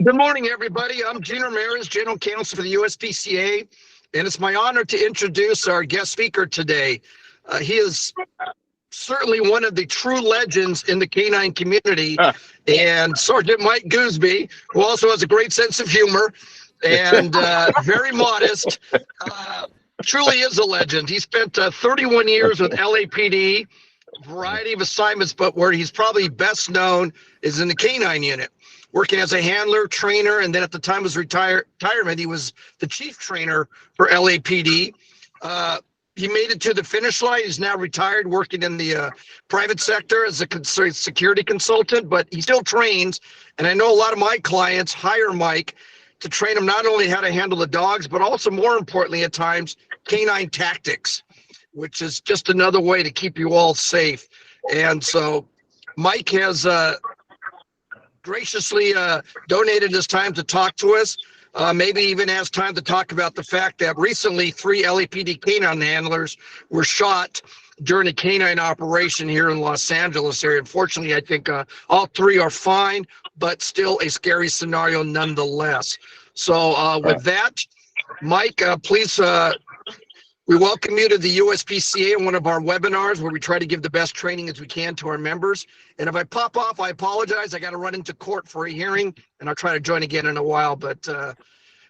Good morning, everybody. I'm Gene Ramirez, General Counsel for the USPCA, and it's my honor to introduce our guest speaker today. He is certainly one of the true legends in the canine community, and Sergeant Mike Goosby, who also has a great sense of humor and very modest. Truly is a legend. He spent 31 years with LAPD, a variety of assignments, but where he's probably best known is in the canine unit, working as a handler, trainer, and then at the time of his retirement, he was the chief trainer for LAPD. He made it to the finish line. He's now retired, working in the private sector as a security consultant, but he still trains. And I know a lot of my clients hire Mike to train them not only how to handle the dogs, but also more importantly at times, canine tactics, which is just another way to keep you all safe. And so Mike has graciously donated his time to talk to us. Maybe even has time to talk about the fact that recently 3 LAPD canine handlers were shot during a canine operation here in Los Angeles area. Unfortunately, I think all 3 are fine, but still a scary scenario nonetheless. So with that, Mike, please, we welcome you to the USPCA, one of our webinars where we try to give the best training as we can to our members. And if I pop off, I apologize. I got to run into court for a hearing, and I'll try to join again in a while. But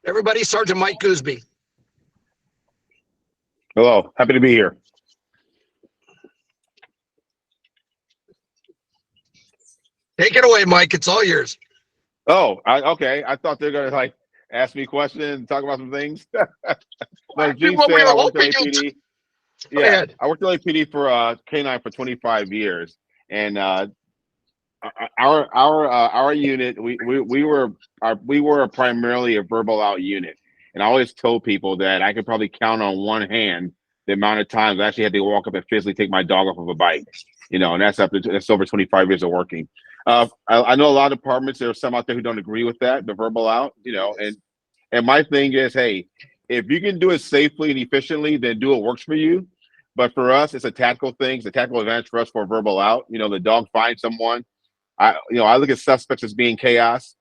everybody, Sergeant Mike Goosby. Hello, happy to be here. Take it away, Mike. It's all yours. Oh, okay. I thought they were gonna like ask me questions, talk about some things. Like Gene said, I worked at LAPD. Yeah, I worked at LAPD for K9 for 25 years, and our unit, we were primarily a verbal out unit, and I always told people that I could probably count on one hand the amount of times I actually had to walk up and physically take my dog off of a bite, and that's over 25 years of working. I know a lot of departments, there are some out there who don't agree with that, the verbal out, and my thing is, hey, if you can do it safely and efficiently, then do what works for you. But for us, it's a tactical thing. It's a tactical advantage for us for a verbal out. The dog finds someone. I look at suspects as being chaos,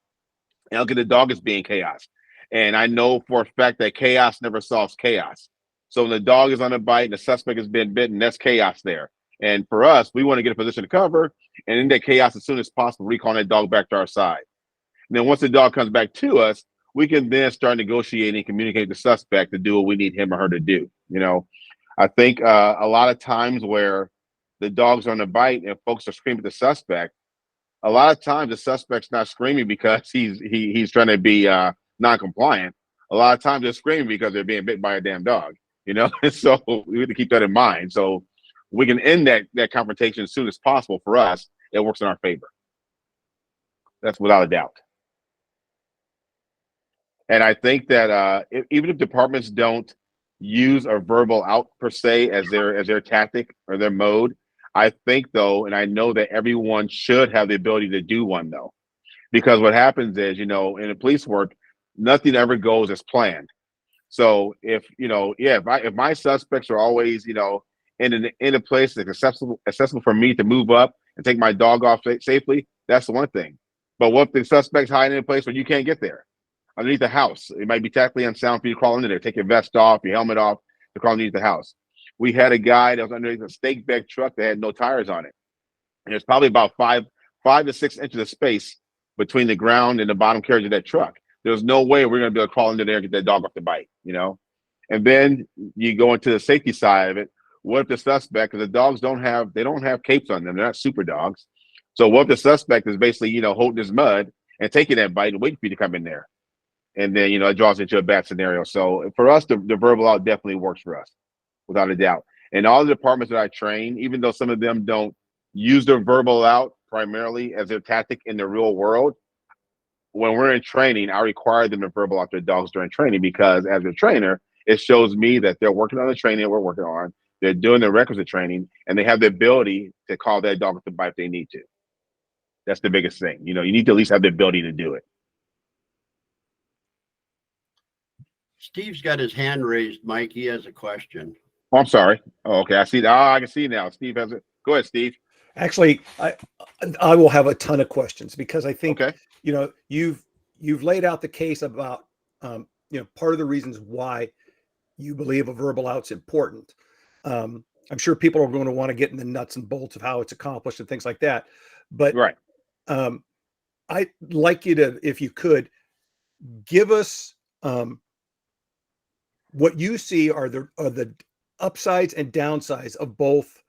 and I look at the dog as being chaos. And I know for a fact that chaos never solves chaos. So when the dog is on a bite and the suspect has been bitten, that's chaos there. And for us, we want to get a position to cover and in that chaos as soon as possible, recalling that dog back to our side. And then once the dog comes back to us, we can then start negotiating and communicate with the suspect to do what we need him or her to do. I think a lot of times where the dog's on the bite and folks are screaming at the suspect, a lot of times the suspect's not screaming because he's trying to be non-compliant. A lot of times they're screaming because they're being bit by a damn dog, So we have to keep that in mind. So we can end that confrontation as soon as possible. For us, it works in our favor. That's without a doubt. And I think that even if departments don't use a verbal out per se as their tactic or their mode, I think though, and I know that everyone should have the ability to do one though, because what happens is, in the police work, nothing ever goes as planned. So if my suspects are always, in a place that's accessible for me to move up and take my dog off safely, that's the one thing. But what if the suspect's hiding in a place where you can't get there? Underneath the house, it might be tactically unsound for you to crawl into there. Take your vest off, your helmet off, to crawl underneath the house. We had a guy that was underneath a stake bed truck that had no tires on it, and there's probably about 5 to 6 inches of space between the ground and the bottom carriage of that truck. There's no way we're going to be able to crawl into there and get that dog off the bite, And then you go into the safety side of it. What if the suspect, because the dogs don't have capes on them, they're not super dogs. So what if the suspect is basically, holding his mud and taking that bite and waiting for you to come in there? And then, it draws into a bad scenario. So for us, the verbal out definitely works for us, without a doubt. And all the departments that I train, even though some of them don't use their verbal out primarily as their tactic in the real world, when we're in training, I require them to verbal out their dogs during training, because as a trainer, it shows me that they're working on the training we're working on, they're doing the requisite training, and they have the ability to call that dog to bite if they need to. That's the biggest thing. You need to at least have the ability to do it. Steve's got his hand raised, Mike. He has a question. Oh, I'm sorry. Oh, okay. I see. I can see now. Steve has it. Go ahead, Steve. Actually, I will have a ton of questions, because I think, okay. You've you've laid out the case about, part of the reasons why you believe a verbal out's important. I'm sure people are going to want to get in the nuts and bolts of how it's accomplished and things like that. But Right. I'd like you to, if you could, give us what you see are the upsides and downsides of both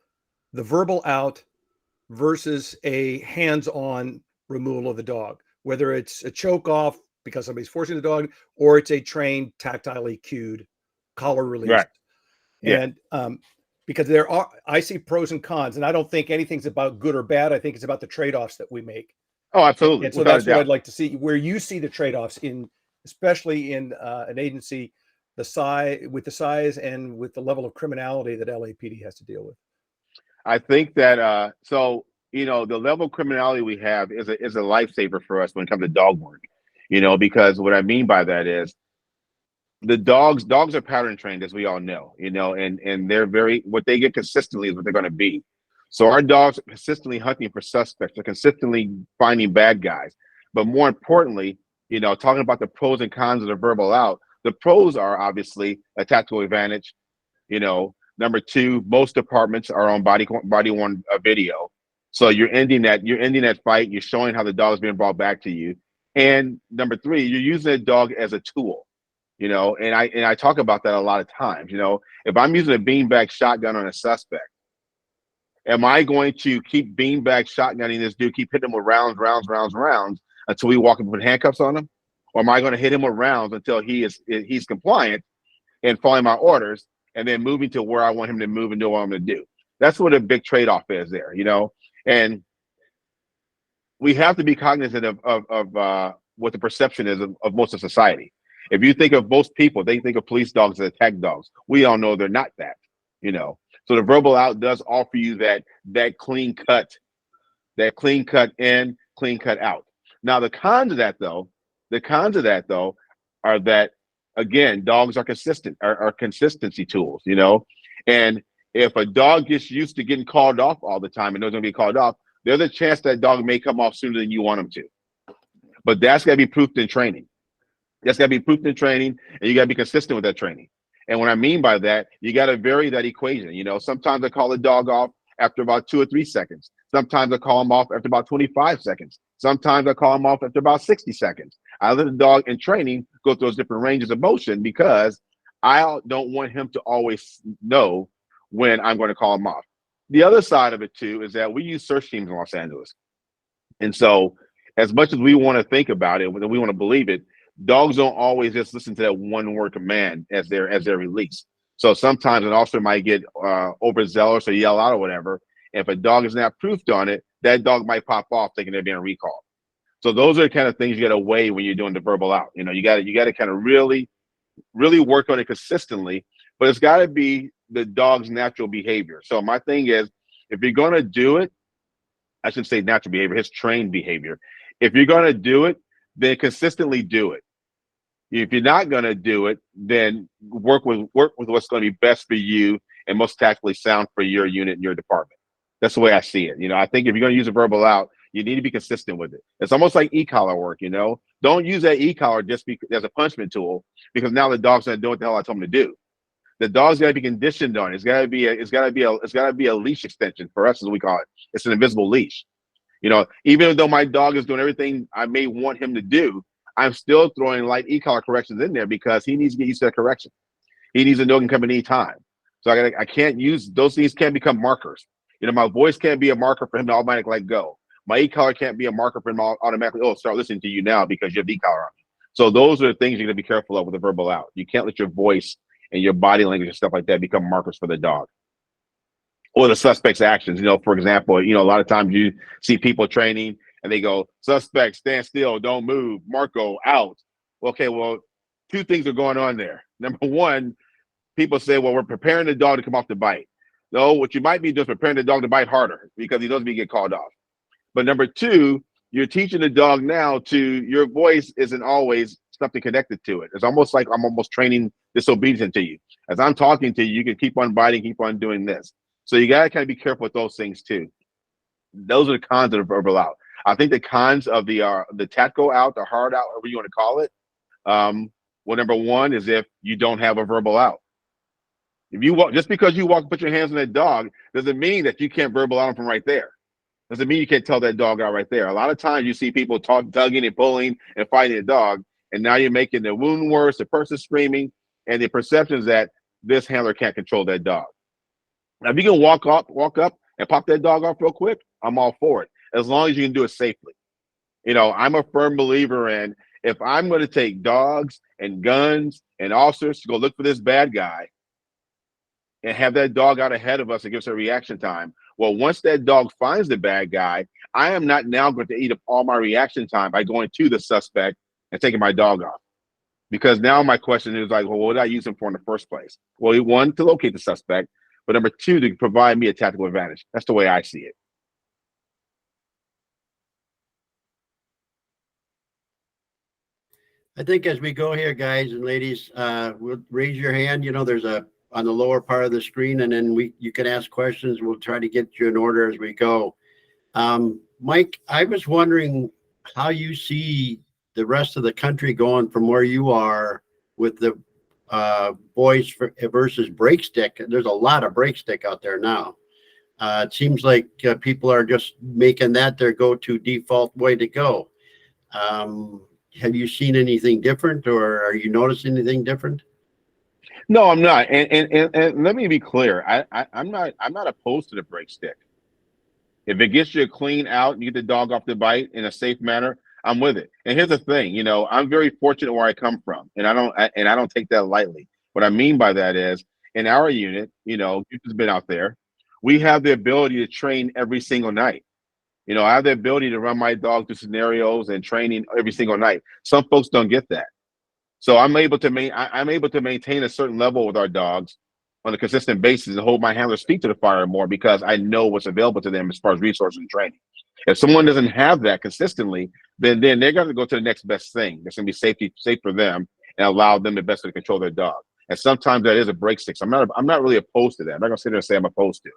the verbal out versus a hands-on removal of the dog, whether it's a choke off because somebody's forcing the dog, or it's a trained, tactilely cued collar release. Right. Yeah. And because I see pros and cons, and I don't think anything's about good or bad. I think it's about the trade-offs that we make. Oh, absolutely. And so Without that's a what doubt. I'd like to see, where you see the trade-offs especially in an agency, the size and with the level of criminality that LAPD has to deal with. I think that the level of criminality we have is a lifesaver for us when it comes to dog work. Because what I mean by that is the dogs are pattern trained, as we all know, and they're what they get consistently is what they're going to be. So our dogs are consistently hunting for suspects. They're consistently finding bad guys. But more importantly, talking about the pros and cons of the verbal out, the pros are obviously a tactical advantage. Number two, most departments are on body worn video. So you're ending that fight. You're showing how the dog is being brought back to you. And number three, you're using a dog as a tool. And I talk about that a lot of times. If I'm using a beanbag shotgun on a suspect, am I going to keep beanbag shotgunning this dude, keep hitting him with rounds until we walk and put handcuffs on him? Or am I going to hit him with rounds until he's compliant and following my orders, and then moving to where I want him to move and do what I'm going to do? That's what a big trade-off is there, and we have to be cognizant of what the perception is of most of society. If you think of most people, they think of police dogs as attack dogs. We all know they're not that, So the verbal out does offer you that clean cut in, clean cut out. Now the cons of that though are that, again, dogs are consistency tools, and if a dog gets used to getting called off all the time and knows going to be called off, there's a chance that dog may come off sooner than you want him to. But that's got to be proofed in training. And you got to be consistent with that training. And what I mean by that, you got to vary that equation. Sometimes I call a dog off after about 2 or 3 seconds. Sometimes I call him off after about 25 seconds. Sometimes I call him off after about 60 seconds. I let the dog in training go through those different ranges of motion because I don't want him to always know when I'm going to call him off. The other side of it too is that we use search teams in Los Angeles. And so as much as we want to think about it, we want to believe it, dogs don't always just listen to that one word command as they're released. So sometimes an officer might get overzealous or yell out or whatever. If a dog is not proofed on it, that dog might pop off thinking they're being recalled. So those are the kind of things you got to weigh when you're doing the verbal out. You got to kind of really, really work on it consistently, but it's got to be the dog's natural behavior. So my thing is, if you're going to do it, I should say natural behavior, his trained behavior. If you're going to do it, then consistently do it. If you're not going to do it, then work with what's going to be best for you and most tactically sound for your unit and your department. That's the way I see it. I think if you're going to use a verbal out, you need to be consistent with it. It's almost like e-collar work. Don't use that e-collar just as a punishment tool, because now the dog's not doing what the hell I told him to do. The dog's got to be conditioned on it. It's got to be a leash extension for us, as we call it. It's an invisible leash. Even though my dog is doing everything I may want him to do, I'm still throwing light e-collar corrections in there because he needs to get used to that correction. He needs to know it can come at any time. So I can't use those things. Can't become markers. My voice can't be a marker for him to automatically let go. My e-collar can't be a marker for him to automatically, start listening to you now because you have e-collar on me. So those are the things you're going to be careful of with the verbal out. You can't let your voice and your body language and stuff like that become markers for the dog or the suspect's actions. For example, a lot of times you see people training and they go, suspect, stand still, don't move, Marco, out. Okay, well, 2 things are going on there. Number one, people say, well, we're preparing the dog to come off the bite. No, what you might be doing is preparing the dog to bite harder because he doesn't get called off. But number 2, you're teaching the dog now your voice isn't always something connected to it. It's almost like I'm almost training disobedience into you. As I'm talking to you, you can keep on biting, keep on doing this. So you got to kind of be careful with those things too. Those are the cons of the verbal out. I think the cons of the tactical out, the hard out, whatever you want to call it. Well, number one is if you don't have a verbal out. If you walk, just because you walk and put your hands on that dog doesn't mean that you can't verbal out from right there. Doesn't mean you can't tell that dog out right there. A lot of times you see people tugging and pulling and fighting a dog, and now you're making the wound worse, the person screaming, and the perceptions that this handler can't control that dog. Now, if you can walk up and pop that dog off real quick, I'm all for it, as long as you can do it safely. I'm a firm believer in, if I'm going to take dogs and guns and officers to go look for this bad guy and have that dog out ahead of us and give us a reaction time, well, once that dog finds the bad guy, I am not now going to eat up all my reaction time by going to the suspect and taking my dog off. Because now my question is like, well, what did I use him for in the first place? Well, one, to locate the suspect, but number two, to provide me a tactical advantage. That's the way I see it. I think as we go here, guys and ladies, we'll raise your hand. There's on the lower part of the screen, and then you can ask questions. We'll try to get you in order as we go. Mike, I was wondering how you see the rest of the country going from where you are with the boys versus break stick. There's a lot of break stick out there now. It seems like people are just making that their go-to default way to go. Have you seen anything different, or are you noticing anything different? No, I'm not. And let me be clear. I'm not opposed to the break stick. If it gets you a clean out and you get the dog off the bite in a safe manner, I'm with it. And here's the thing, I'm very fortunate where I come from, and I don't take that lightly. What I mean by that is, in our unit, you've been out there, we have the ability to train every single night. I have the ability to run my dog through scenarios and training every single night. Some folks don't get that. So I'm able to maintain a certain level with our dogs on a consistent basis and hold my handler's feet to the fire more, because I know what's available to them as far as resources and training. If someone doesn't have that consistently, then they're going to go to the next best thing that's going to be safe for them and allow them the best to control their dog. And sometimes that is a break stick. So I'm not really opposed to that. I'm not going to sit there and say I'm opposed to it.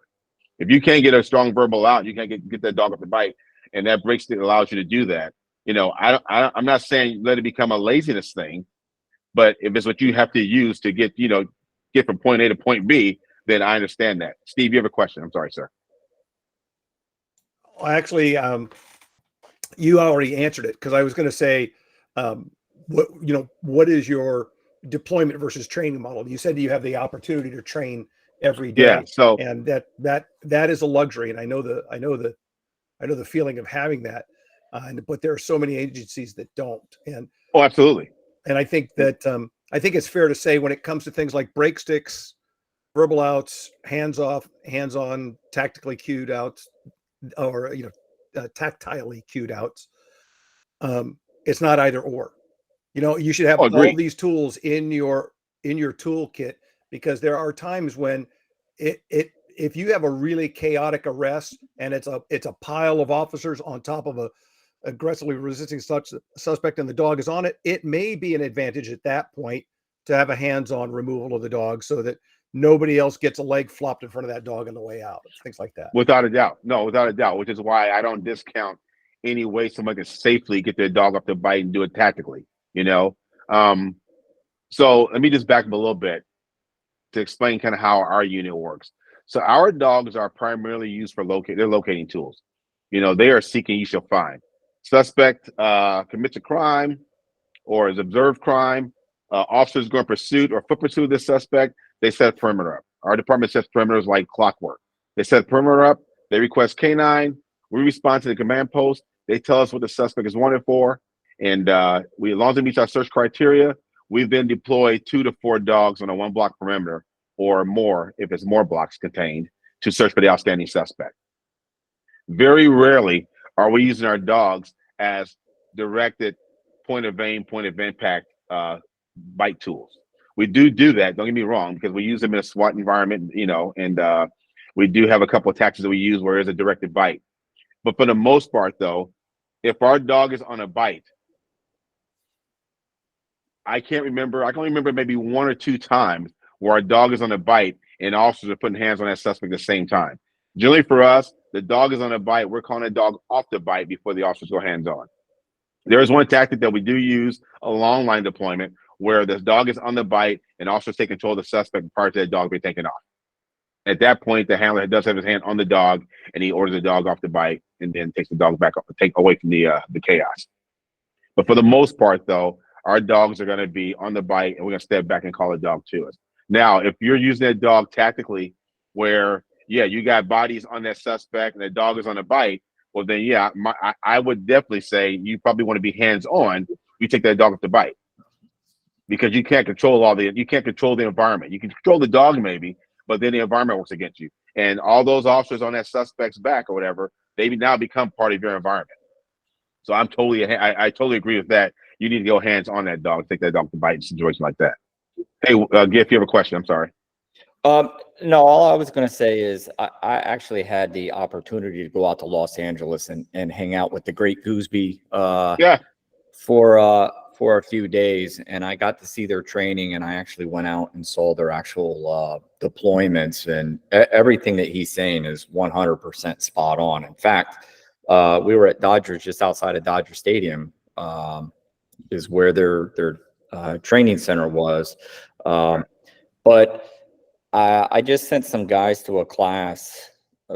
If you can't get a strong verbal out, you can't get that dog off the bite, and that break stick allows you to do that. I'm not saying let it become a laziness thing, but if it's what you have to use to get from point A to point B, then I understand that. Steve, you have a question? I'm sorry, sir. Well, actually, you already answered it, because I was going to say, what is your deployment versus training model? You said you have the opportunity to train every day. Yeah. So, and that is a luxury, and I know the feeling of having that, but there are so many agencies that don't. And oh, absolutely. And I think that I think it's fair to say, when it comes to things like break sticks, verbal outs, hands off, hands on, tactically cued outs, or tactilely cued outs, it's not either or. You should have all these tools in your toolkit, because there are times when if you have a really chaotic arrest and it's a pile of officers on top of a aggressively resisting suspect and the dog is on it, it may be an advantage at that point to have a hands-on removal of the dog, so that nobody else gets a leg flopped in front of that dog on the way out, things like that. Without a doubt. No, without a doubt, which is why I don't discount any way someone can safely get their dog off the bite and do it tactically, So let me just back up a little bit to explain kind of how our unit works. So our dogs are primarily used for locating tools. They are seeking, you shall find. Suspect commits a crime or is observed crime. Officers go in pursuit or foot pursuit of this suspect. They set perimeter up. Our department sets perimeters like clockwork. They set perimeter up. They request Canine. We respond to the command post. They tell us what the suspect is wanted for. And as long as it meets our search criteria, we've then deployed 2 to 4 dogs on a 1-block perimeter or more, if it's more blocks contained, to search for the outstanding suspect. Very rarely are we using our dogs as directed point of aim, point of impact bite tools. We do that, don't get me wrong, because we use them in a SWAT environment, and we do have a couple of tactics that we use where there's a directed bite. But for the most part, though, if our dog is on a bite, I can only remember maybe 1 or 2 times where our dog is on a bite and officers are putting hands on that suspect at the same time. Generally for us, the dog is on a bite. We're calling the dog off the bite before the officers go hands on. There is one tactic that we do use, a long line deployment, where the dog is on the bite and officers take control of the suspect prior to that dog being taken off. At that point, the handler does have his hand on the dog, and he orders the dog off the bite, and then takes the dog back up, take away from the chaos. But for the most part, though, our dogs are going to be on the bite, and we're going to step back and call the dog to us. Now, if you're using that dog tactically, where you got bodies on that suspect and the dog is on the bite, well, then I would definitely say you probably want to be hands on. You take that dog off the bite, because you can't control the environment. You can control the dog maybe, but then the environment works against you. And all those officers on that suspect's back or whatever, they now become part of your environment. So I totally agree with that. You need to go hands on that dog, take that dog to bite in a situation like that. Hey, Giff, you have a question? I'm sorry. No, all I was going to say is I actually had the opportunity to go out to Los Angeles and hang out with the Great Goosby for a few days, and I got to see their training, and I actually went out and saw their actual deployments, and everything that he's saying is 100% spot on. In fact, we were at Dodgers, just outside of Dodger Stadium, is where their training center was. But I just sent some guys to a class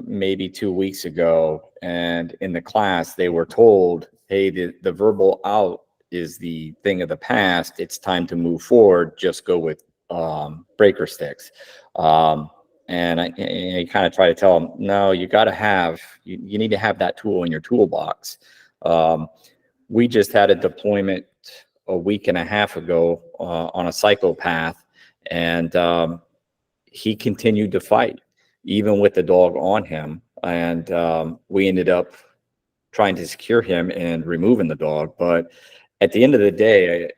maybe 2 weeks ago, and in the class they were told, hey, the verbal out is the thing of the past. It's time to move forward. Just go with breaker sticks. And I kind of try to tell them, no, you got to have, you need to have that tool in your toolbox. We just had a deployment a week and a half ago on a psychopath, and he continued to fight even with the dog on him. And we ended up trying to secure him and removing the dog. But at the end of the day,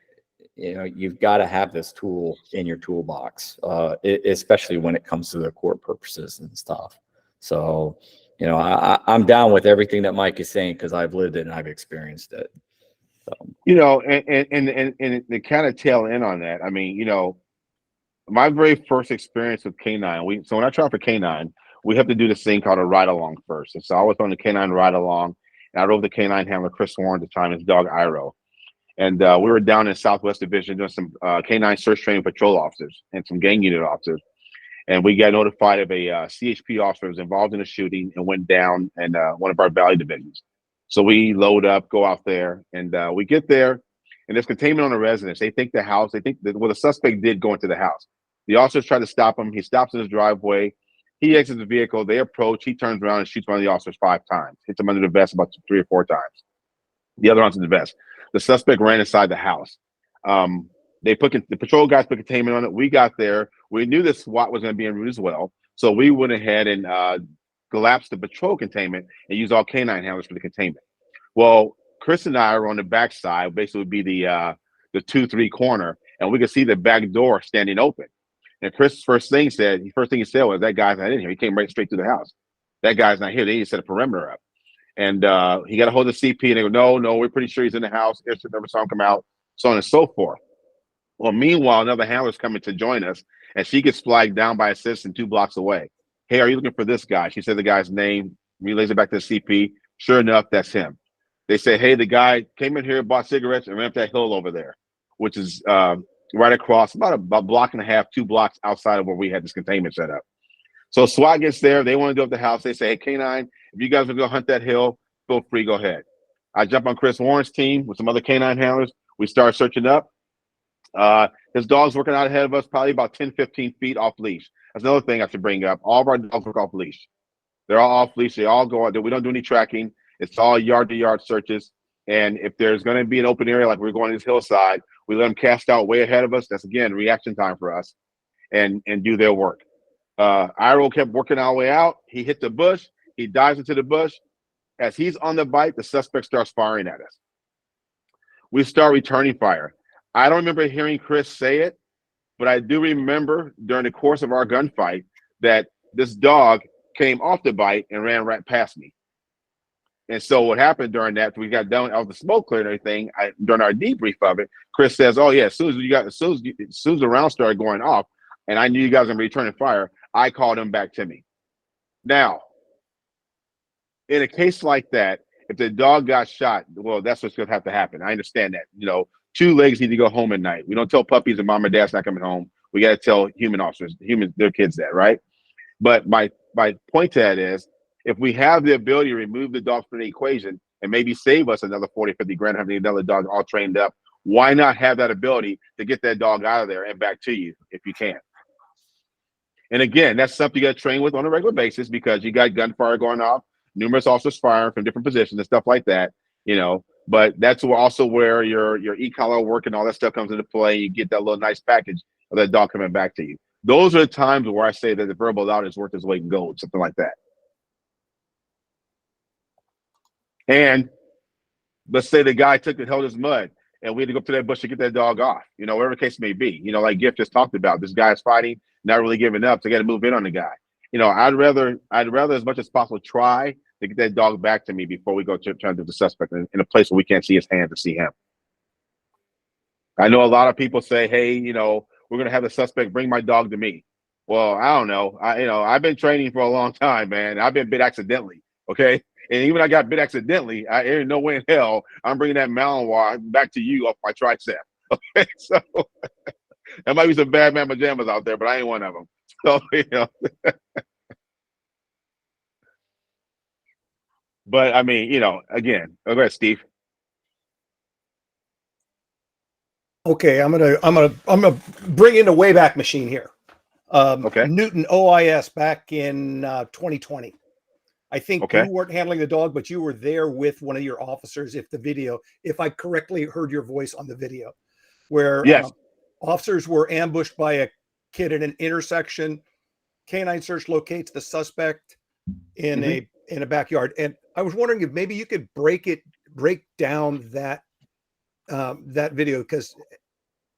you've got to have this tool in your toolbox, especially when it comes to the court purposes and stuff. So, I'm down with everything that Mike is saying, because I've lived it and I've experienced it. So. And to kind of tail in on that, I mean, my very first experience with Canine, so when I try for Canine, we have to do this thing called a ride along first. And so I was on the Canine ride along, and I drove the Canine handler, Chris Warren, at the time, his dog Iro. And we were down in Southwest Division doing some Canine search training patrol officers and some gang unit officers. And we got notified of a CHP officer who was involved in a shooting and went down in one of our Valley divisions. So we load up, go out there, and we get there, and there's containment on the residence. They think the suspect did go into the house. The officers try to stop him. He stops in his driveway. He exits the vehicle. They approach. He turns around and shoots one of the officers 5 times. Hits him under the vest about 3 or 4 times. The other one's in the vest. The suspect ran inside the house. The patrol guys put containment on it. We got there. We knew the SWAT was going to be en route as well. So we went ahead and collapsed the patrol containment and used all Canine handlers for the containment. Well, Chris and I are on the back side, basically would be the 2-3 corner, and we could see the back door standing open. And Chris' first thing he said was, that guy's not in here. He came right straight to the house. That guy's not here. They need to set a perimeter up. And he got a hold of the CP, and they go, no, we're pretty sure he's in the house. Never saw him come out, so on and so forth. Well, meanwhile, another handler's coming to join us, and she gets flagged down by a citizen 2 blocks away. Hey, are you looking for this guy? She said the guy's name, relays it back to the CP. Sure enough, that's him. They say, hey, the guy came in here, bought cigarettes, and ran up that hill over there, which is right across about a block and a half, 2 blocks outside of where we had this containment set up. So SWAT gets there. They want to go up the house. They say, hey, Canine, if you guys want to go hunt that hill, feel free, go ahead. I jump on Chris Warren's team with some other Canine handlers. We start searching up. His dog's working out ahead of us, probably about 10, 15 feet off leash. That's another thing I should bring up. All of our dogs work off leash. They're all off leash. They all go out there. We don't do any tracking. It's all yard-to-yard searches. And if there's going to be an open area like we're going to this hillside, we let them cast out way ahead of us. That's, again, reaction time for us, and do their work. Iro kept working our way out. He hit the bush. He dives into the bush. As he's on the bite, the suspect starts firing at us. We start returning fire. I don't remember hearing Chris say it, but I do remember during the course of our gunfight that this dog came off the bite and ran right past me. And so what happened during that, we got done, all the smoke cleared and everything, during our debrief of it, Chris says, oh, yeah, as soon as the round started going off, and I knew you guys were going to be returning fire, I called him back to me. Now, in a case like that, if the dog got shot, well, that's what's going to have to happen. I understand that. You know, two legs need to go home at night. We don't tell puppies that mom or dad's not coming home. We got to tell human officers, their kids that, right? But my point to that is, if we have the ability to remove the dog from the equation and maybe save us another 40, 50 grand, having another dog all trained up, why not have that ability to get that dog out of there and back to you if you can? And again, that's something you got to train with on a regular basis, because you got gunfire going off, numerous officers firing from different positions and stuff like that, you know. But that's also where your e-collar work and all that stuff comes into play. You get that little nice package of that dog coming back to you. Those are the times where I say that the verbal out is worth its weight in gold, something like that. And let's say the guy held his mud, and we had to go up to that bush to get that dog off, you know, whatever the case may be. You know, like Gift just talked about, this guy's fighting, not really giving up, so got to move in on the guy. You know, I'd rather as much as possible try to get that dog back to me before we go try to do the suspect in a place where we can't see his hand to see him. I know a lot of people say, hey, you know, we're going to have the suspect bring my dog to me. Well, I don't know. I've been training for a long time, man. I've been bit accidentally, okay? And even I got bit accidentally, there ain't no way in hell I'm bringing that Malinois back to you off my tricep. Okay, so there might be some bad man pajamas out there, but I ain't one of them. So, you know. But I mean, you know, again, go ahead, Steve. Okay, I'm gonna bring in the Wayback Machine here. Okay. Newton OIS back in 2020. I think Okay. you weren't handling the dog, but you were there with one of your officers. If I correctly heard your voice on the video, where Yes. officers were ambushed by a kid at an intersection. Canine search locates the suspect in a backyard, and I was wondering if maybe you could break down that video, because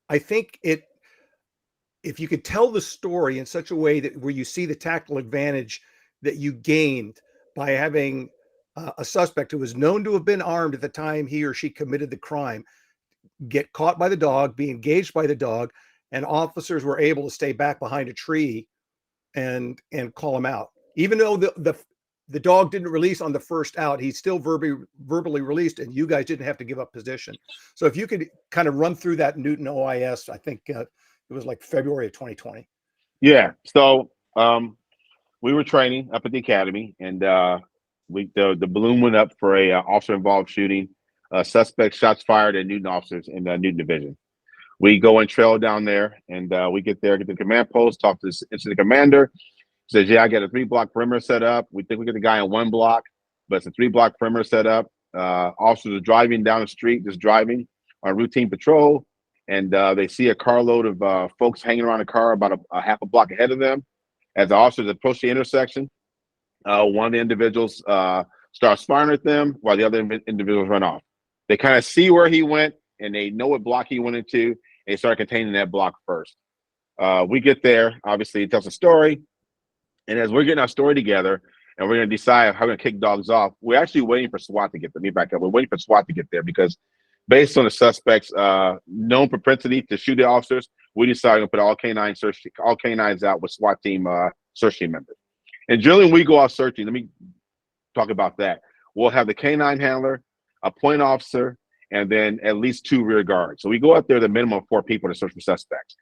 I think if you could tell the story in such a way that where you see the tactical advantage that you gained by having a suspect who was known to have been armed at the time he or she committed the crime get caught by the dog, be engaged by the dog, and officers were able to stay back behind a tree and call him out. Even though the dog didn't release on the first out, he still verbally released, and you guys didn't have to give up position. So if you could kind of run through that Newton OIS, I think it was like February of 2020. Yeah. So we were training up at the academy, and the balloon went up for a officer involved shooting. Suspect shots fired at Newton officers in the Newton division. We go and trail down there, and we get there, get the command post, talk to the incident commander. Says, yeah, I got a 3-block perimeter set up. We think we get the guy in 1 block, but it's a 3-block perimeter set up. Officers are driving down the street, just driving on routine patrol, and they see a carload of folks hanging around a car about a half a block ahead of them. As the officers approach the intersection, one of the individuals starts firing at them while the other individuals run off. They kind of see where he went, and they know what block he went into, and they start containing that block first. We get there. Obviously, it tells a story. And as we're getting our story together and we're going to decide how we're going to kick dogs off, we're actually waiting for SWAT to get there. Let me back up. We're waiting for SWAT to get there because based on the suspect's known propensity to shoot the officers, we decided to put all canines out with SWAT team search team members. And generally when we go out searching, let me talk about that. We'll have the canine handler, a point officer, and then at least 2 rear guards. So we go out there the minimum of 4 people to search for suspects.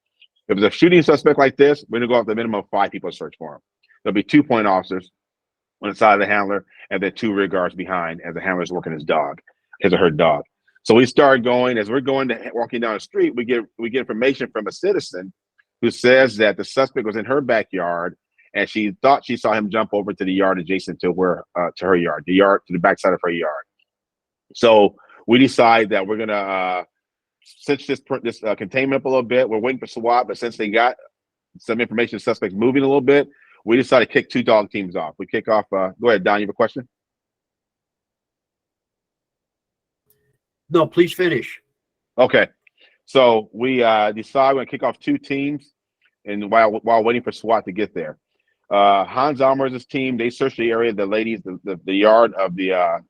If it's a shooting suspect like this, we're going to go out the minimum of 5 people to search for him. There'll be 2 point officers on the side of the handler and then 2 rear guards behind as the handler's working his or her dog. So we start going, as we're walking down the street, we get information from a citizen who says that the suspect was in her backyard and she thought she saw him jump over to the yard adjacent to her yard, to the backside of her yard. So we decide that we're gonna cinch this containment up a little bit. We're waiting for SWAT, but since they got some information, the suspect's moving a little bit, we decided to kick 2 dog teams off. We kick off. Go ahead, Don. You have a question? No, please finish. Okay. So we decide we're gonna kick off 2 teams, and while waiting for SWAT to get there, Hans Almer's team, they search the area, the yard of the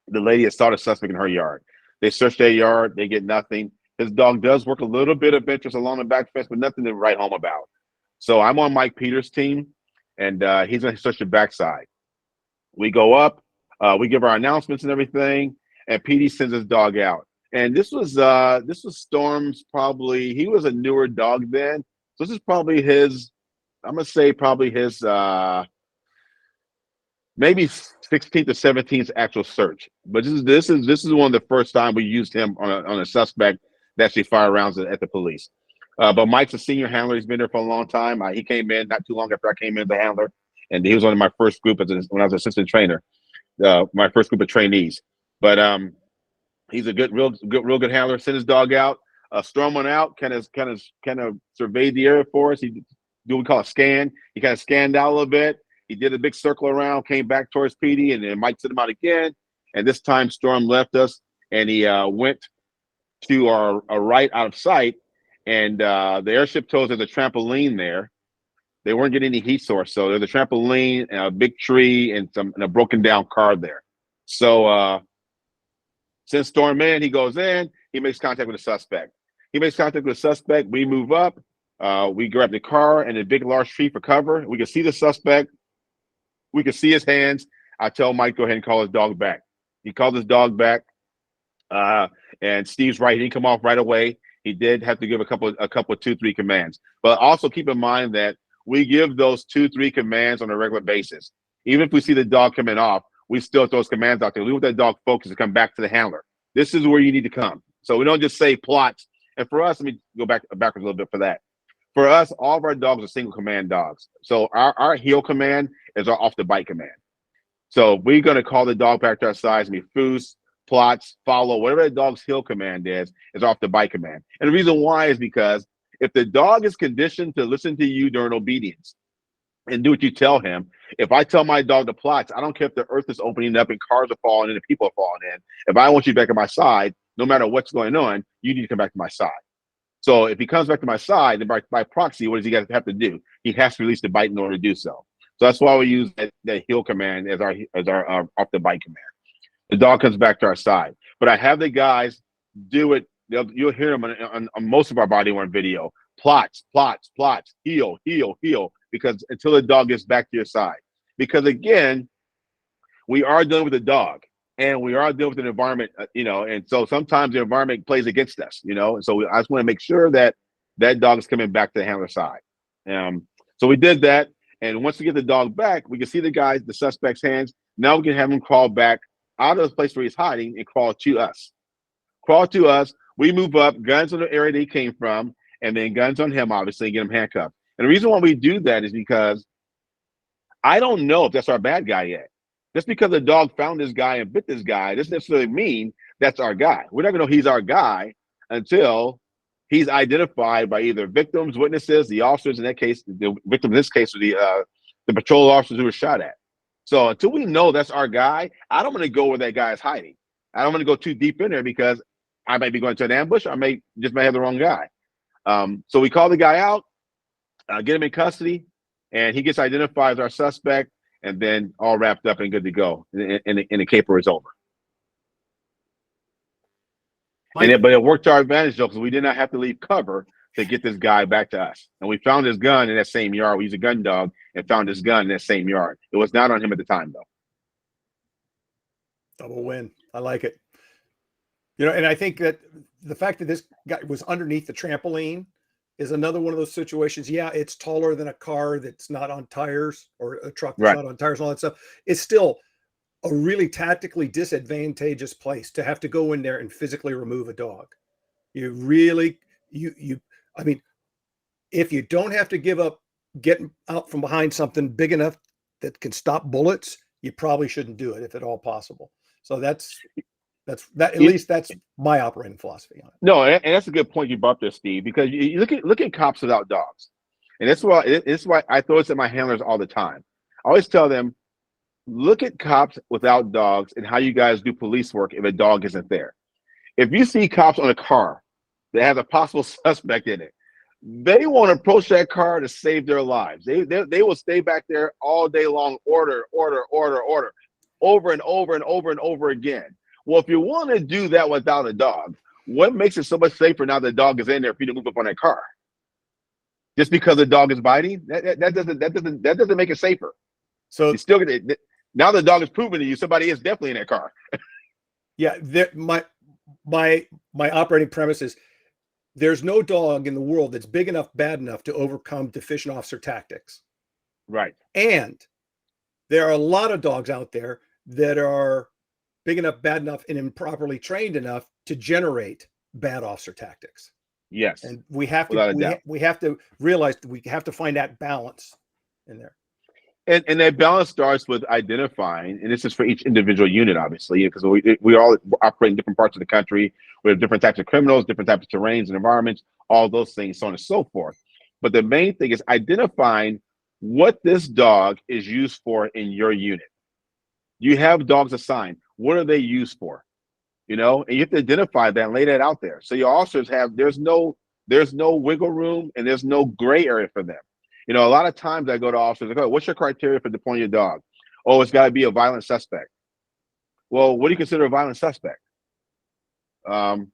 lady that saw the suspect in her yard. They search their yard, they get nothing. His dog does work a little bit of interest along the back fence, but nothing to write home about. So I'm on Mike Peters' team, and he's going to search the backside. We go up. We give our announcements and everything, and PD sends his dog out. And this was Storm's, probably, he was a newer dog then. So this is probably his, I'm gonna say probably his maybe 16th or 17th actual search. But this is one of the first time we used him on a suspect that actually fired rounds at the police. But Mike's a senior handler. He's been there for a long time. He came in not too long after I came in as a handler, and he was one of my first group when I was assistant trainer. My first group of trainees. But he's a real good handler. Sent his dog out. Storm went out, kind of surveyed the area for us. He did what we call a scan. He kind of scanned out a little bit. He did a big circle around, came back towards PD, and then Mike sent him out again. And this time Storm left us, and he went to our right out of sight. And the airship told us there's a trampoline there. They weren't getting any heat source, so there's a trampoline and a big tree and a broken down car there. So since Storm in, he goes in. He makes contact with the suspect. We move up. We grab the car and a big, large tree for cover. We can see the suspect. We can see his hands. I tell Mike, go ahead and call his dog back. He called his dog back. And Steve's right. He didn't come off right away. He did have to give a couple, 2-3 commands. But also keep in mind that we give those 2-3 commands on a regular basis. Even if we see the dog coming off, we still throw those commands out there. We want that dog focused to come back to the handler. This is where you need to come. So we don't just say plots. And for us, let me go backwards a little bit for that. For us, all of our dogs are single command dogs. So our heel command is our off the bite command. So we're going to call the dog back to our side. It's going to be foos, plots, follow, whatever the dog's heel command is off the bite command. And the reason why is because if the dog is conditioned to listen to you during obedience and do what you tell him, if I tell my dog to plots, I don't care if the earth is opening up and cars are falling in and people are falling in. If I want you back at my side, no matter what's going on, you need to come back to my side. So if he comes back to my side, then by proxy, what does he have to do? He has to release the bite in order to do so. So that's why we use that heel command as our off the bite command. The dog comes back to our side. But I have the guys do it. You'll hear them on most of our body worn video. Plots, plots, plots, heel, heel, heel, because until the dog gets back to your side. Because again, we are dealing with the dog. And we are dealing with an environment, and so sometimes the environment plays against us, and so I just want to make sure that that dog is coming back to the handler side. So we did that, and once we get the dog back, we can see the suspect's hands. Now we can have him crawl back out of the place where he's hiding and crawl to us. We move up, guns on the area that he came from, and then guns on him, obviously, and get him handcuffed. And the reason why we do that is because I don't know if that's our bad guy yet. Just because the dog found this guy and bit this guy doesn't necessarily mean that's our guy. We're not going to know he's our guy until he's identified by either victims, witnesses, the officers. In that case, the victim in this case was the patrol officers who were shot at. So until we know that's our guy, I don't want to go where that guy is hiding. I don't want to go too deep in there because I might be going to an ambush. I may have the wrong guy. So we call the guy out, get him in custody, and he gets identified as our suspect. And then all wrapped up and good to go, and the caper is over. But it worked to our advantage though, because we did not have to leave cover to get this guy back to us. And we found his gun in that same yard. We used a gun dog and found his gun in that same yard. It was not on him at the time though. Double win. I like it. And I think that the fact that this guy was underneath the trampoline is another one of those situations. Yeah, it's taller than a car that's not on tires, or a truck that's not on tires and all that stuff. It's still a really tactically disadvantageous place to have to go in there and physically remove a dog. You really, I mean, if you don't have to give up getting out from behind something big enough that can stop bullets, you probably shouldn't do it if at all possible. So that's at least that's my operating philosophy on it. No, and that's a good point you brought there, Steve, because you look at cops without dogs. And that's why I throw this at my handlers all the time. I always tell them, look at cops without dogs and how you guys do police work if a dog isn't there. If you see cops on a car that has a possible suspect in it, they won't approach that car to save their lives. They will stay back there all day long, order, order, order, order, over and over and over and over again. Well, if you want to do that without a dog, what makes it so much safer now the dog is in there for you to move up on that car? Just because the dog is biting? That doesn't make it safer. So you still get it. Now the dog is proving to you somebody is definitely in that car. Yeah, my operating premise is there's no dog in the world that's big enough, bad enough to overcome deficient officer tactics. Right. And there are a lot of dogs out there that are big enough, bad enough, and improperly trained enough to generate bad officer tactics. Yes. And we have Without a to doubt. we have to realize that we have to find that balance in there. And that balance starts with identifying, and this is for each individual unit, obviously, because we all operate in different parts of the country. We have different types of criminals, different types of terrains and environments, all those things, so on and so forth. But the main thing is identifying what this dog is used for in your unit. You have dogs assigned. What are they used for? You know, and you have to identify that and lay that out there. So your officers have, there's no wiggle room and there's no gray area for them. You know, a lot of times I go to officers, like, oh, what's your criteria for deploying your dog? Oh, it's got to be a violent suspect. Well, what do you consider a violent suspect? Well,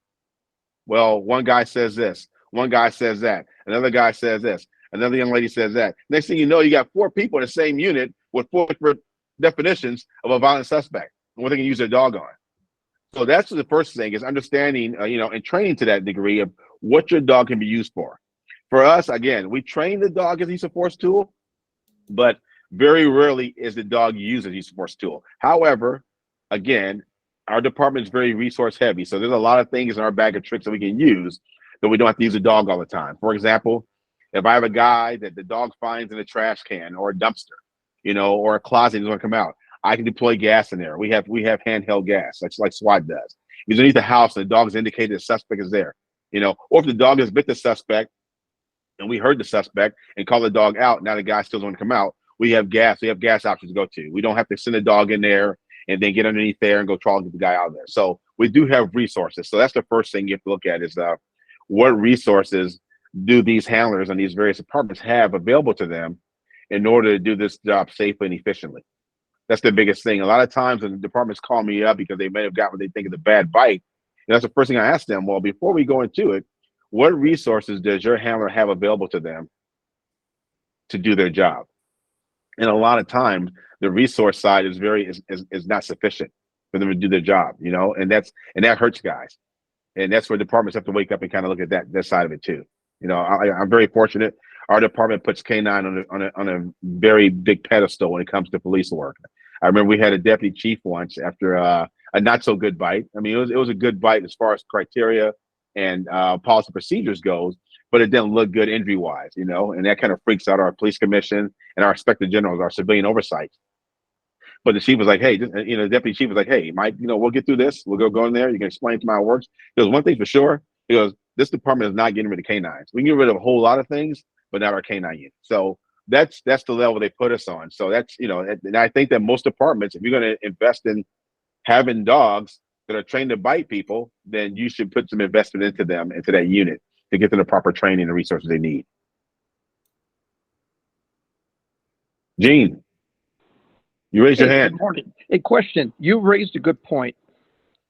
one guy says this, one guy says that, another guy says this, another young lady says that. Next thing you know, you got 4 people in the same unit with 4 different definitions of a violent suspect and what they can use their dog on. So that's the first thing, is understanding, you know, and training to that degree of what your dog can be used for. For us, again, we train the dog as a use of force tool, but very rarely is the dog used as a use of force tool. However, again, our department is very resource heavy. So there's a lot of things in our bag of tricks that we can use that we don't have to use a dog all the time. For example, if I have a guy that the dog finds in a trash can or a dumpster, you know, or a closet, he's going to come out, I can deploy gas in there. We have handheld gas, like SWAT does. He's underneath the house and the dog's indicated the suspect is there, you know, or if the dog has bit the suspect and we heard the suspect and call the dog out, now the guy still doesn't come out, we have gas options to go to. We don't have to send a dog in there and then get underneath there and go try and get the guy out of there. So we do have resources. So that's the first thing you have to look at, is what resources do these handlers and these various departments have available to them in order to do this job safely and efficiently. That's the biggest thing. A lot of times when the departments call me up because they may have got what they think is a bad bite, and that's the first thing I ask them. Well, before we go into it, what resources does your handler have available to them to do their job? And a lot of times the resource side is not sufficient for them to do their job, you know, and that hurts guys. And that's where departments have to wake up and kind of look at that side of it too. You know, I'm very fortunate. Our department puts K9 on a very big pedestal when it comes to police work. I remember we had a deputy chief once after a not so good bite. I mean, it was a good bite as far as criteria and policy procedures goes, but it didn't look good injury wise, you know, and that kind of freaks out our police commission and our inspector generals, our civilian oversight. But the chief was like, hey, you know, the deputy chief was like, hey, Mike, you know, we'll get through this. We'll go in there. You can explain to my works. He goes, one thing for sure. He goes, this department is not getting rid of K9s. We can get rid of a whole lot of things, but not our K9 unit. So that's the level they put us on. So that's, you know, and I think that most departments, if you're going to invest in having dogs that are trained to bite people, then you should put some investment into them, into that unit, to get them the proper training and resources they need. Gene, you raised your hand. Good morning. A question. You raised a good point.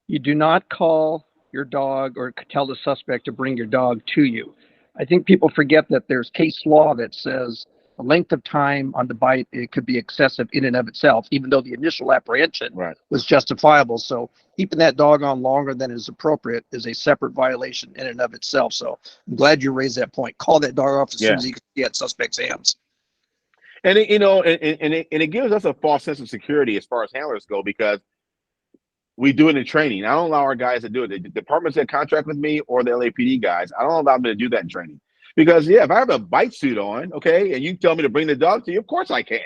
You do not call your dog or tell the suspect to bring your dog to you. I think people forget that there's case law that says the length of time on the bite, it could be excessive in and of itself, even though the initial apprehension was justifiable. So keeping that dog on longer than is appropriate is a separate violation in and of itself. So I'm glad you raised that point. Call that dog off as soon as he can get suspect's hands. And it, you know, and it gives us a false sense of security as far as handlers go, because we do it in training. I don't allow our guys to do it. The departments that contract with me or the LAPD guys, I don't allow them to do that in training. Because, yeah, if I have a bite suit on, okay, and you tell me to bring the dog to you, of course I can.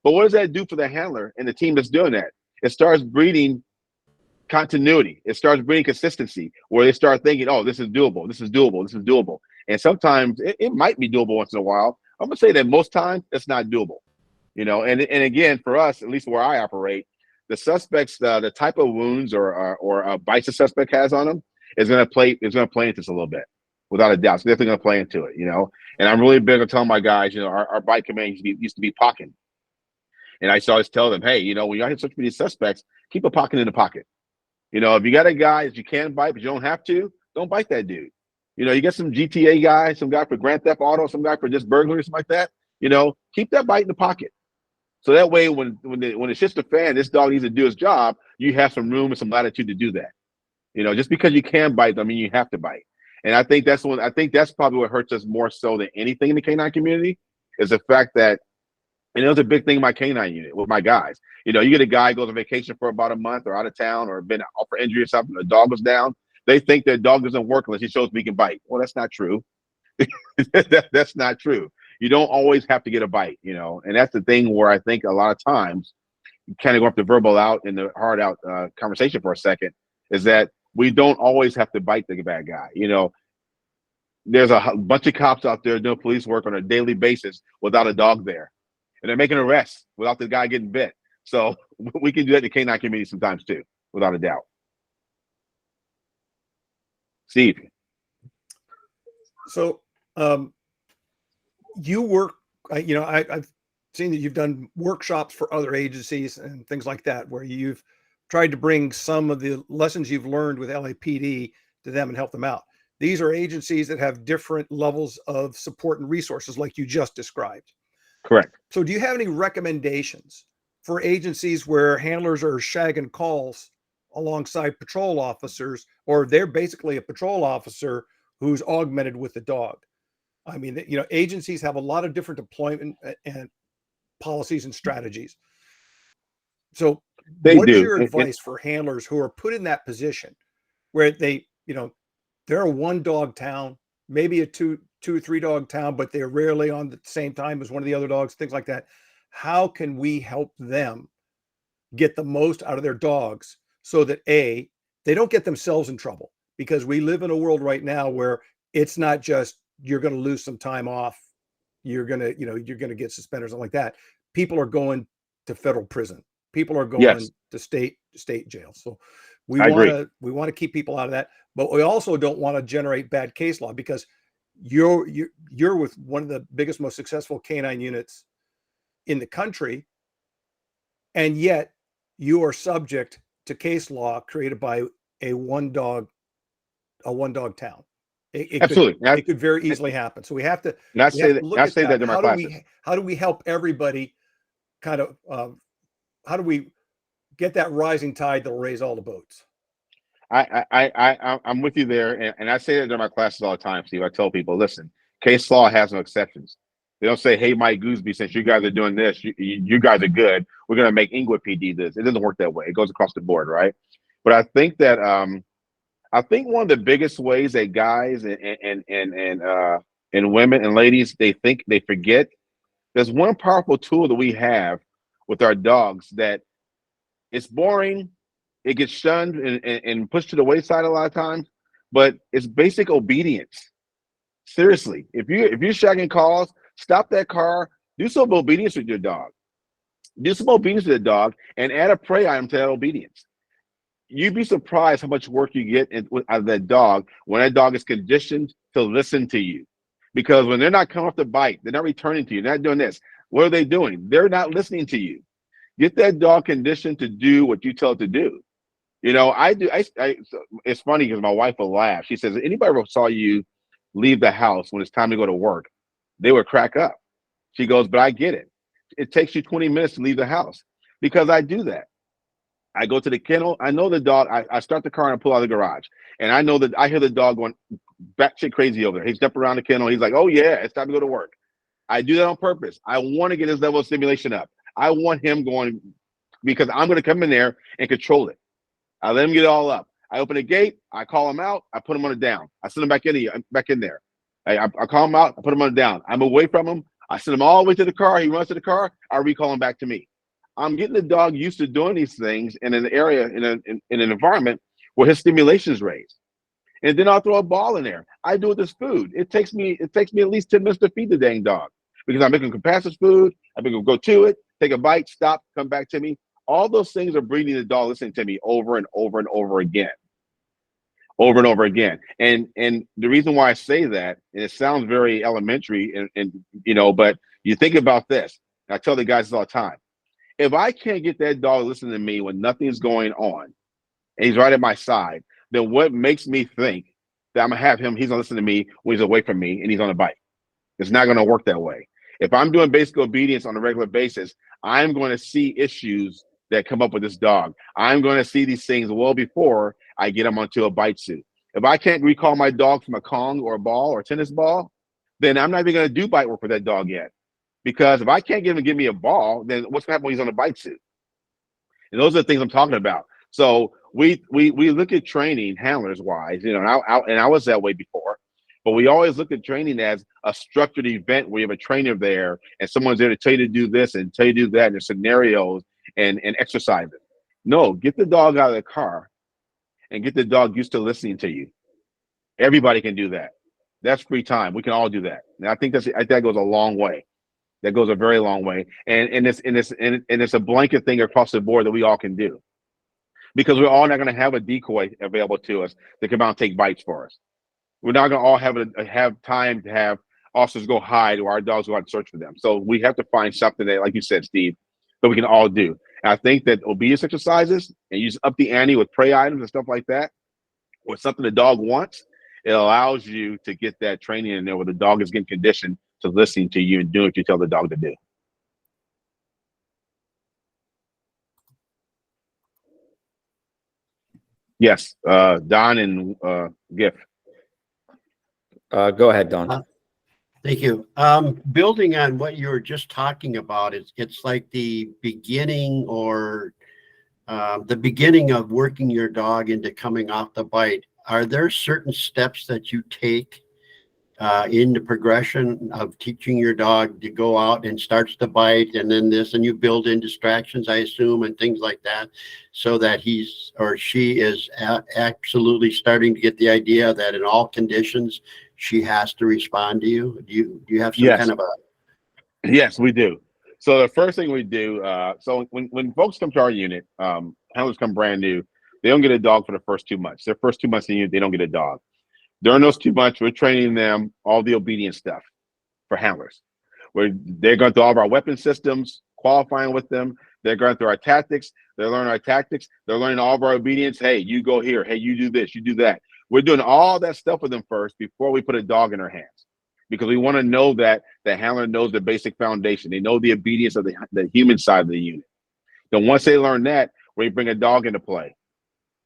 But what does that do for the handler and the team that's doing that? It starts breeding continuity. It starts breeding consistency, where they start thinking, oh, this is doable, this is doable, this is doable. And sometimes it might be doable once in a while. I'm going to say that most times it's not doable. You know, and again, for us, at least where I operate, the suspects, the type of wounds or bites the suspect has on them is going to play into this a little bit, without a doubt. It's definitely going to play into it, you know. And I'm really big on telling my guys, you know, our bite command used to be pocket. And I always tell them, hey, you know, when you're hit such many suspects, keep a pocket in the pocket. You know, if you got a guy that you can bite, but you don't have to, don't bite that dude. You know, you get some GTA guy, some guy for Grand Theft Auto, some guy for just burglary, something like that. You know, keep that bite in the pocket. So that way, when it shits the fan, this dog needs to do his job. You have some room and some latitude to do that. Just because you can bite, doesn't mean you have to bite. And I think that's probably what hurts us more so than anything in the canine community is the fact that, and it was a big thing in my canine unit with my guys. You get a guy goes on vacation for about a month or out of town or been out for injury or something. The dog goes down. They think their dog doesn't work unless he shows me he can bite. Well, that's not true. That's not true. You don't always have to get a bite, and that's the thing where I think a lot of times, kind of go up the verbal out and the hard out conversation for a second, is that we don't always have to bite the bad guy. There's a bunch of cops out there doing police work on a daily basis without a dog there, and they're making arrests without the guy getting bit. So we can do that in the canine community sometimes too, without a doubt. Steve. So you work, I've seen that you've done workshops for other agencies and things like that, where you've tried to bring some of the lessons you've learned with LAPD to them and help them out. These are agencies that have different levels of support and resources like you just described. Correct. So do you have any recommendations for agencies where handlers are shagging calls alongside patrol officers, or they're basically a patrol officer who's augmented with the dog? I mean, agencies have a lot of different deployment and policies and strategies. So what's your advice for handlers who are put in that position where they're a one dog town, maybe a two or three dog town, but they're rarely on the same time as one of the other dogs, things like that? How can we help them get the most out of their dogs so that they don't get themselves in trouble? Because we live in a world right now where it's not just you're going to lose some time off, you're going to get suspended or something like that. People are going to federal prison. People are going to state jail. So we want to keep people out of that, but we also don't want to generate bad case law, because you're with one of the biggest, most successful canine units in the country, and yet you are subject to case law created by a one dog town. Absolutely. It could very easily happen. So we have to. I say that in my classes. How do we help everybody? Kind of. How do we get that rising tide that'll raise all the boats? I'm with you there, and I say that in my classes all the time, Steve. I tell people, listen, case law has no exceptions. They don't say, "Hey, Mike Goosby, since you guys are doing this, you guys are good. We're going to make Inglewood PD this." It doesn't work that way. It goes across the board, right? But I think that I think one of the biggest ways that guys and women and ladies they forget, there's one powerful tool that we have with our dogs that it's boring, it gets shunned and pushed to the wayside a lot of times, but it's basic obedience. Seriously, if you're shagging calls, stop that car, do some obedience with your dog. Do some obedience with the dog and add a prey item to that obedience. You'd be surprised how much work you get out of that dog when that dog is conditioned to listen to you. Because when they're not coming off the bite, they're not returning to you, they're not doing this. What are they doing? They're not listening to you. Get that dog conditioned to do what you tell it to do. It's funny because my wife will laugh. She says, anybody ever saw you leave the house when it's time to go to work, they would crack up. She goes, but I get it. It takes you 20 minutes to leave the house, because I do that. I go to the kennel. I know the dog. I start the car and I pull out of the garage, and I know that I hear the dog going batshit crazy over there. He steps around the kennel. He's like, "Oh yeah, it's time to go to work." I do that on purpose. I want to get his level of stimulation up. I want him going, because I'm going to come in there and control it. I let him get it all up. I open the gate. I call him out. I put him on it down. I send him back in there. I call him out. I put him on it down. I'm away from him. I send him all the way to the car. He runs to the car. I recall him back to me. I'm getting the dog used to doing these things in an area, in an environment where his stimulation is raised. And then I'll throw a ball in there. I do it with this food. It takes me at least 10 minutes to feed the dang dog, because I'm making compasses food. I make him go to it, take a bite, stop, come back to me. All those things are breeding the dog listening to me over and over and over again. Over and over again. And the reason why I say that, and it sounds very elementary, but you think about this. I tell the guys this all the time. If I can't get that dog listening to me when nothing's going on, and he's right at my side, then what makes me think that I'm gonna have him, he's gonna listen to me when he's away from me and he's on a bike? It's not gonna work that way. If I'm doing basic obedience on a regular basis, I'm going to see issues that come up with this dog. I'm going to see these things well before I get them onto a bite suit. If I can't recall my dog from a Kong or a ball or a tennis ball, then I'm not even going to do bite work for that dog yet. Because if I can't get him to give me a ball, then what's going to happen when he's on a bite suit? And those are the things I'm talking about. So we look at training handlers wise, you know, and I was that way before, but we always look at training as a structured event where you have a trainer there and someone's there to tell you to do this and tell you to do that, and there's scenarios and exercises. No, get the dog out of the car and get the dog used to listening to you. Everybody can do that. That's free time. We can all do that. And I think that goes a long way. That goes a very long way. And it's a blanket thing across the board that we all can do. Because we're all not going to have a decoy available to us that come out and take bites for us. We're not going to all have time to have officers go hide or our dogs go out and search for them. So we have to find something that, like you said, Steve, that we can all do. And I think that obedience exercises and use up the ante with prey items and stuff like that, or something the dog wants, it allows you to get that training in there where the dog is getting conditioned to listening to you and doing what you tell the dog to do. Yes, Don and Giff. Go ahead, Don. Thank you. Building on what you were just talking about, it's like the beginning or the beginning of working your dog into coming off the bite. Are there certain steps that you take in the progression of teaching your dog to go out and starts to bite and then this, and you build in distractions, I assume, and things like that, so that he's or she is absolutely starting to get the idea that in all conditions she has to respond to you? Do you have some kind of a... Yes, we do. So the first thing we do, so when folks come to our unit, handlers come brand new, they don't get a dog for the first 2 months. Their first 2 months in the unit, they don't get a dog. During those 2 months, we're training them all the obedience stuff for handlers. They're going through all of our weapon systems, qualifying with them. They're going through our tactics. They're learning our tactics. They're learning all of our obedience. Hey, you go here. Hey, you do this. You do that. We're doing all that stuff with them first before we put a dog in their hands, because we want to know that the handler knows the basic foundation. They know the obedience of the human side of the unit. Then once they learn that, we bring a dog into play.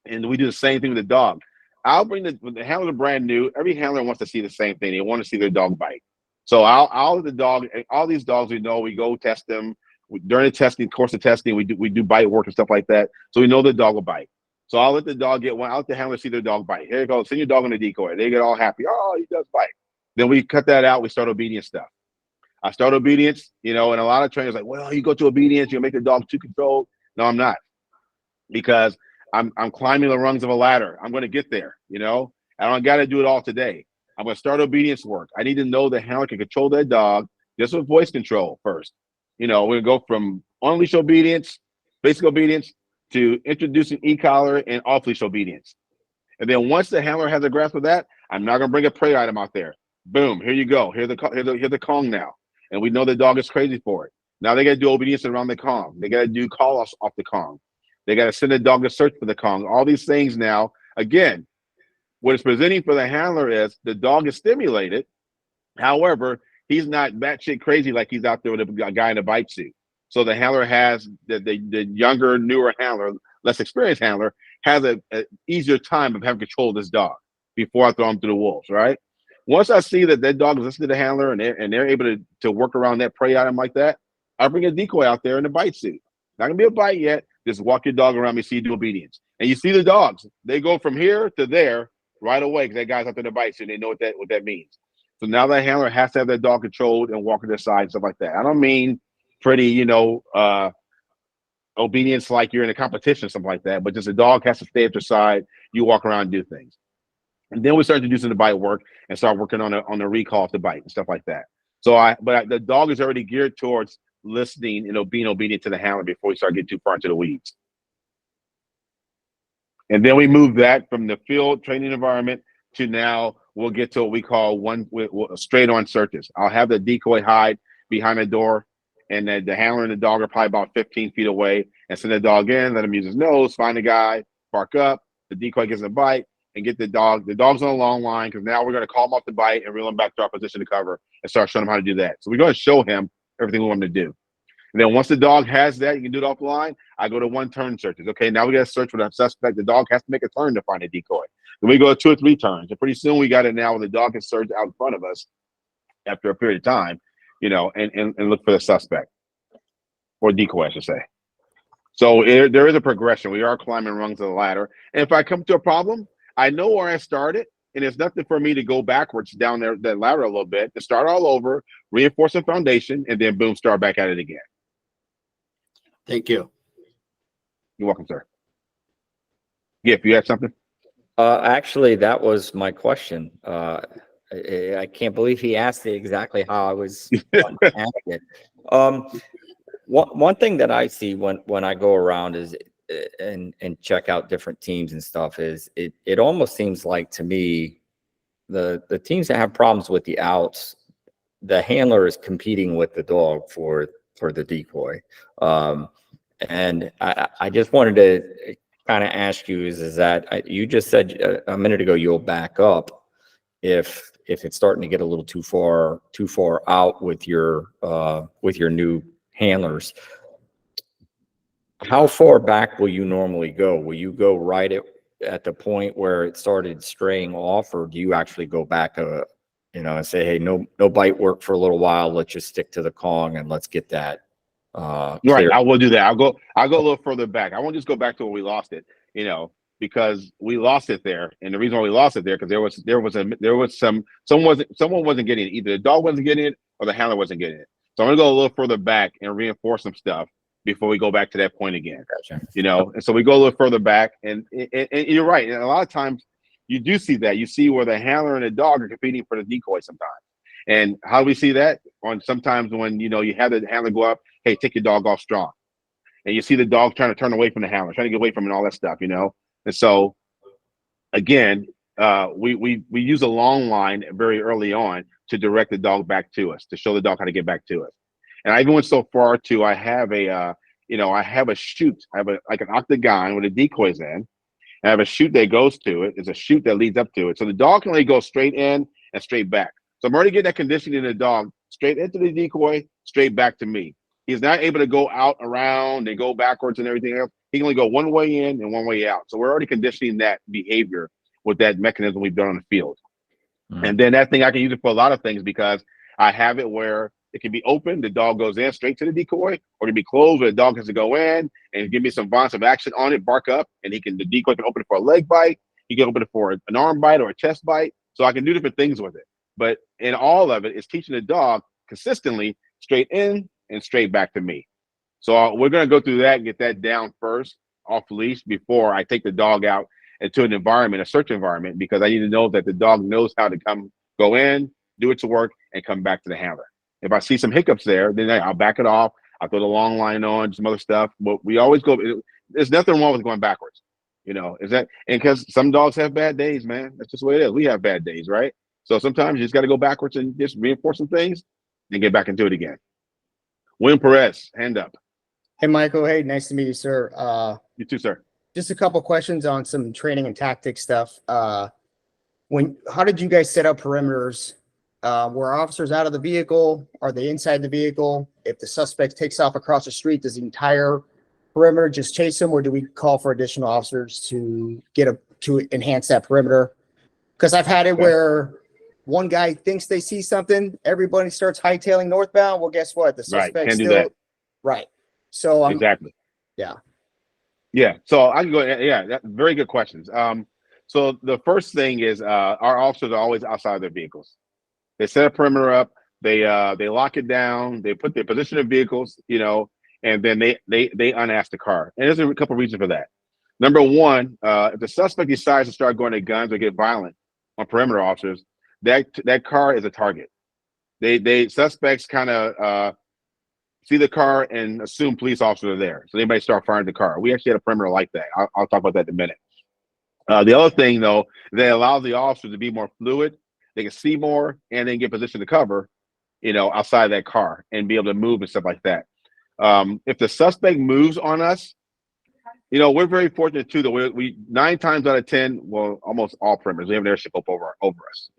And we do the same thing with the dog. I'll bring the handler brand new. Every handler wants to see the same thing. They want to see their dog bite. So all these dogs we know, we go test them. During the testing, course of testing, we do bite work and stuff like that. So we know the dog will bite. So I'll let the dog get one. I'll let the handler see their dog bite. Here you go. Send your dog on a decoy. They get all happy. Oh, he does bite. Then we cut that out. We start obedience stuff. I start obedience, and a lot of trainers are like, well, you go to obedience, you'll make the dog too controlled. No, I'm not, because I'm climbing the rungs of a ladder. I'm going to get there, I don't got to do it all today. I'm going to start obedience work. I need to know the handler can control that dog just with voice control first. We're going to go from on-leash obedience, basic obedience, to introducing e-collar and off-leash obedience. And then once the handler has a grasp of that, I'm not going to bring a prey item out there. Boom, here you go. Here's the Kong now. And we know the dog is crazy for it. Now they got to do obedience around the Kong. They got to do call-offs off the Kong. They got to send the dog to search for the Kong. All these things now, again, what it's presenting for the handler is the dog is stimulated. However, he's not batshit crazy like he's out there with a guy in a bite suit. So the handler has, the younger, newer handler, less experienced handler, has an easier time of having control of this dog before I throw him to the wolves, right? Once I see that dog is listening to the handler and they're able to work around that prey item like that, I bring a decoy out there in a bite suit. Not going to be a bite yet. Just walk your dog around me, see you do obedience. And you see the dogs. They go from here to there right away because that guy's out there in the bite suit. They know what that means. So now that handler has to have that dog controlled and walk to their side and stuff like that. I don't mean pretty, obedience like you're in a competition or something like that, but just a dog has to stay at your side. You walk around and do things. And then we start to do some of the bite work and start working on the recall of the bite and stuff like that. So the dog is already geared towards listening and being obedient to the handler before we start getting too far into the weeds. And then we move that from the field training environment to now we'll get to what we call straight on searches. I'll have the decoy hide behind the door, and then the handler and the dog are probably about 15 feet away, and send the dog in, let him use his nose, find the guy, bark up, the decoy gets a bite, and get the dog. The dog's on a long line because now we're going to call him off the bite and reel him back to our position to cover and start showing him how to do that. So we're going to show him everything we want him to do. And then once the dog has that, you can do it offline. I go to 1 turn searches. Okay, now we got to search for the suspect. The dog has to make a turn to find a decoy. Then we go to 2 or 3 turns. And pretty soon we got it now where the dog can search out in front of us after a period of time, and look for the suspect or decoy, I should say. So there is a progression. We are climbing rungs of the ladder. And if I come to a problem, I know where I started, and there's nothing for me to go backwards down there that ladder a little bit, to start all over, reinforce the foundation, and then boom, start back at it again. Thank you. You're welcome, sir. Yeah, if you had something. Actually, that was my question. I can't believe he asked it exactly how I was wanting to ask it. One thing that I see when I go around is and check out different teams and stuff is it almost seems like to me the teams that have problems with the outs, the handler is competing with the dog for the decoy. And I just wanted to kind of ask you is that you just said a minute ago you'll back up if it's starting to get a little too far out with your new handlers. How far back will you normally go? Will you go right at the point where it started straying off, or do you actually go back and say, hey, no bite work for a little while, let's just stick to the Kong and let's get that right, I will do that. I'll go a little further back. I won't just go back to where we lost it, because we lost it there. And the reason why we lost it there, because someone wasn't getting it. Either the dog wasn't getting it or the handler wasn't getting it. So I'm gonna go a little further back and reinforce some stuff before we go back to that point again. Gotcha. And so we go a little further back, and you're right. And a lot of times you do see that. You see where the handler and the dog are competing for the decoy sometimes. And how do we see that? Sometimes when you have the handler go up, hey, take your dog off strong. And you see the dog trying to turn away from the handler, trying to get away from it and all that stuff, And so again, we use a long line very early on to direct the dog back to us, to show the dog how to get back to us. And I even went so far to I have a chute. I have like an octagon with the decoys in. I have a chute that goes to it. There's a chute that leads up to it. So the dog can only go straight in and straight back. So I'm already getting that conditioning in the dog, straight into the decoy, straight back to me. He's not able to go out around and go backwards and everything else. He can only go one way in and one way out. So we're already conditioning that behavior with that mechanism we've done on the field. Mm-hmm. And then that thing, I can use it for a lot of things because I have it where it can be open, the dog goes in straight to the decoy, or it can be closed where the dog has to go in and give me some bonds of action on it, bark up, and the decoy can open it for a leg bite. He can open it for an arm bite or a chest bite. So I can do different things with it. But in all of it, it's teaching the dog consistently straight in and straight back to me. So we're going to go through that and get that down first off leash before I take the dog out into an environment, a search environment, because I need to know that the dog knows how to go in, do its work, and come back to the handler. If I see some hiccups there, then I'll back it off. I'll throw the long line on, some other stuff. But we always go, there's nothing wrong with going backwards. And because some dogs have bad days, man. That's just the way it is. We have bad days, right? So sometimes you just got to go backwards and just reinforce some things and get back into it again. William Perez, hand up. Hey, Michael. Hey, nice to meet you, sir. You too, sir. Just a couple questions on some training and tactic stuff. How did you guys set up perimeters? Were officers out of the vehicle? Are they inside the vehicle? If the suspect takes off across the street, does the entire perimeter just chase him, or do we call for additional officers to to enhance that perimeter? Because I've had it where one guy thinks they see something, everybody starts hightailing northbound. Well, guess what? The suspect can't do that. Right. So exactly. Yeah. Yeah. So I can go. Yeah. That's very good questions. So the first thing is our officers are always outside their vehicles. They set a perimeter up. They lock it down. They put their position of vehicles, and then they unask the car. And there's a couple of reasons for that. Number one, if the suspect decides to start going to guns or get violent on perimeter officers, that car is a target. They suspects kind of see the car and assume police officers are there. So they might start firing the car. We actually had a perimeter like that. I'll talk about that in a minute. The other thing, though, they allow the officers to be more fluid. They can see more and then get position to cover, outside that car and be able to move and stuff like that. If the suspect moves on us, we're very fortunate too that we 9 times out of 10, well, almost all perimeters, we have an airship up over us.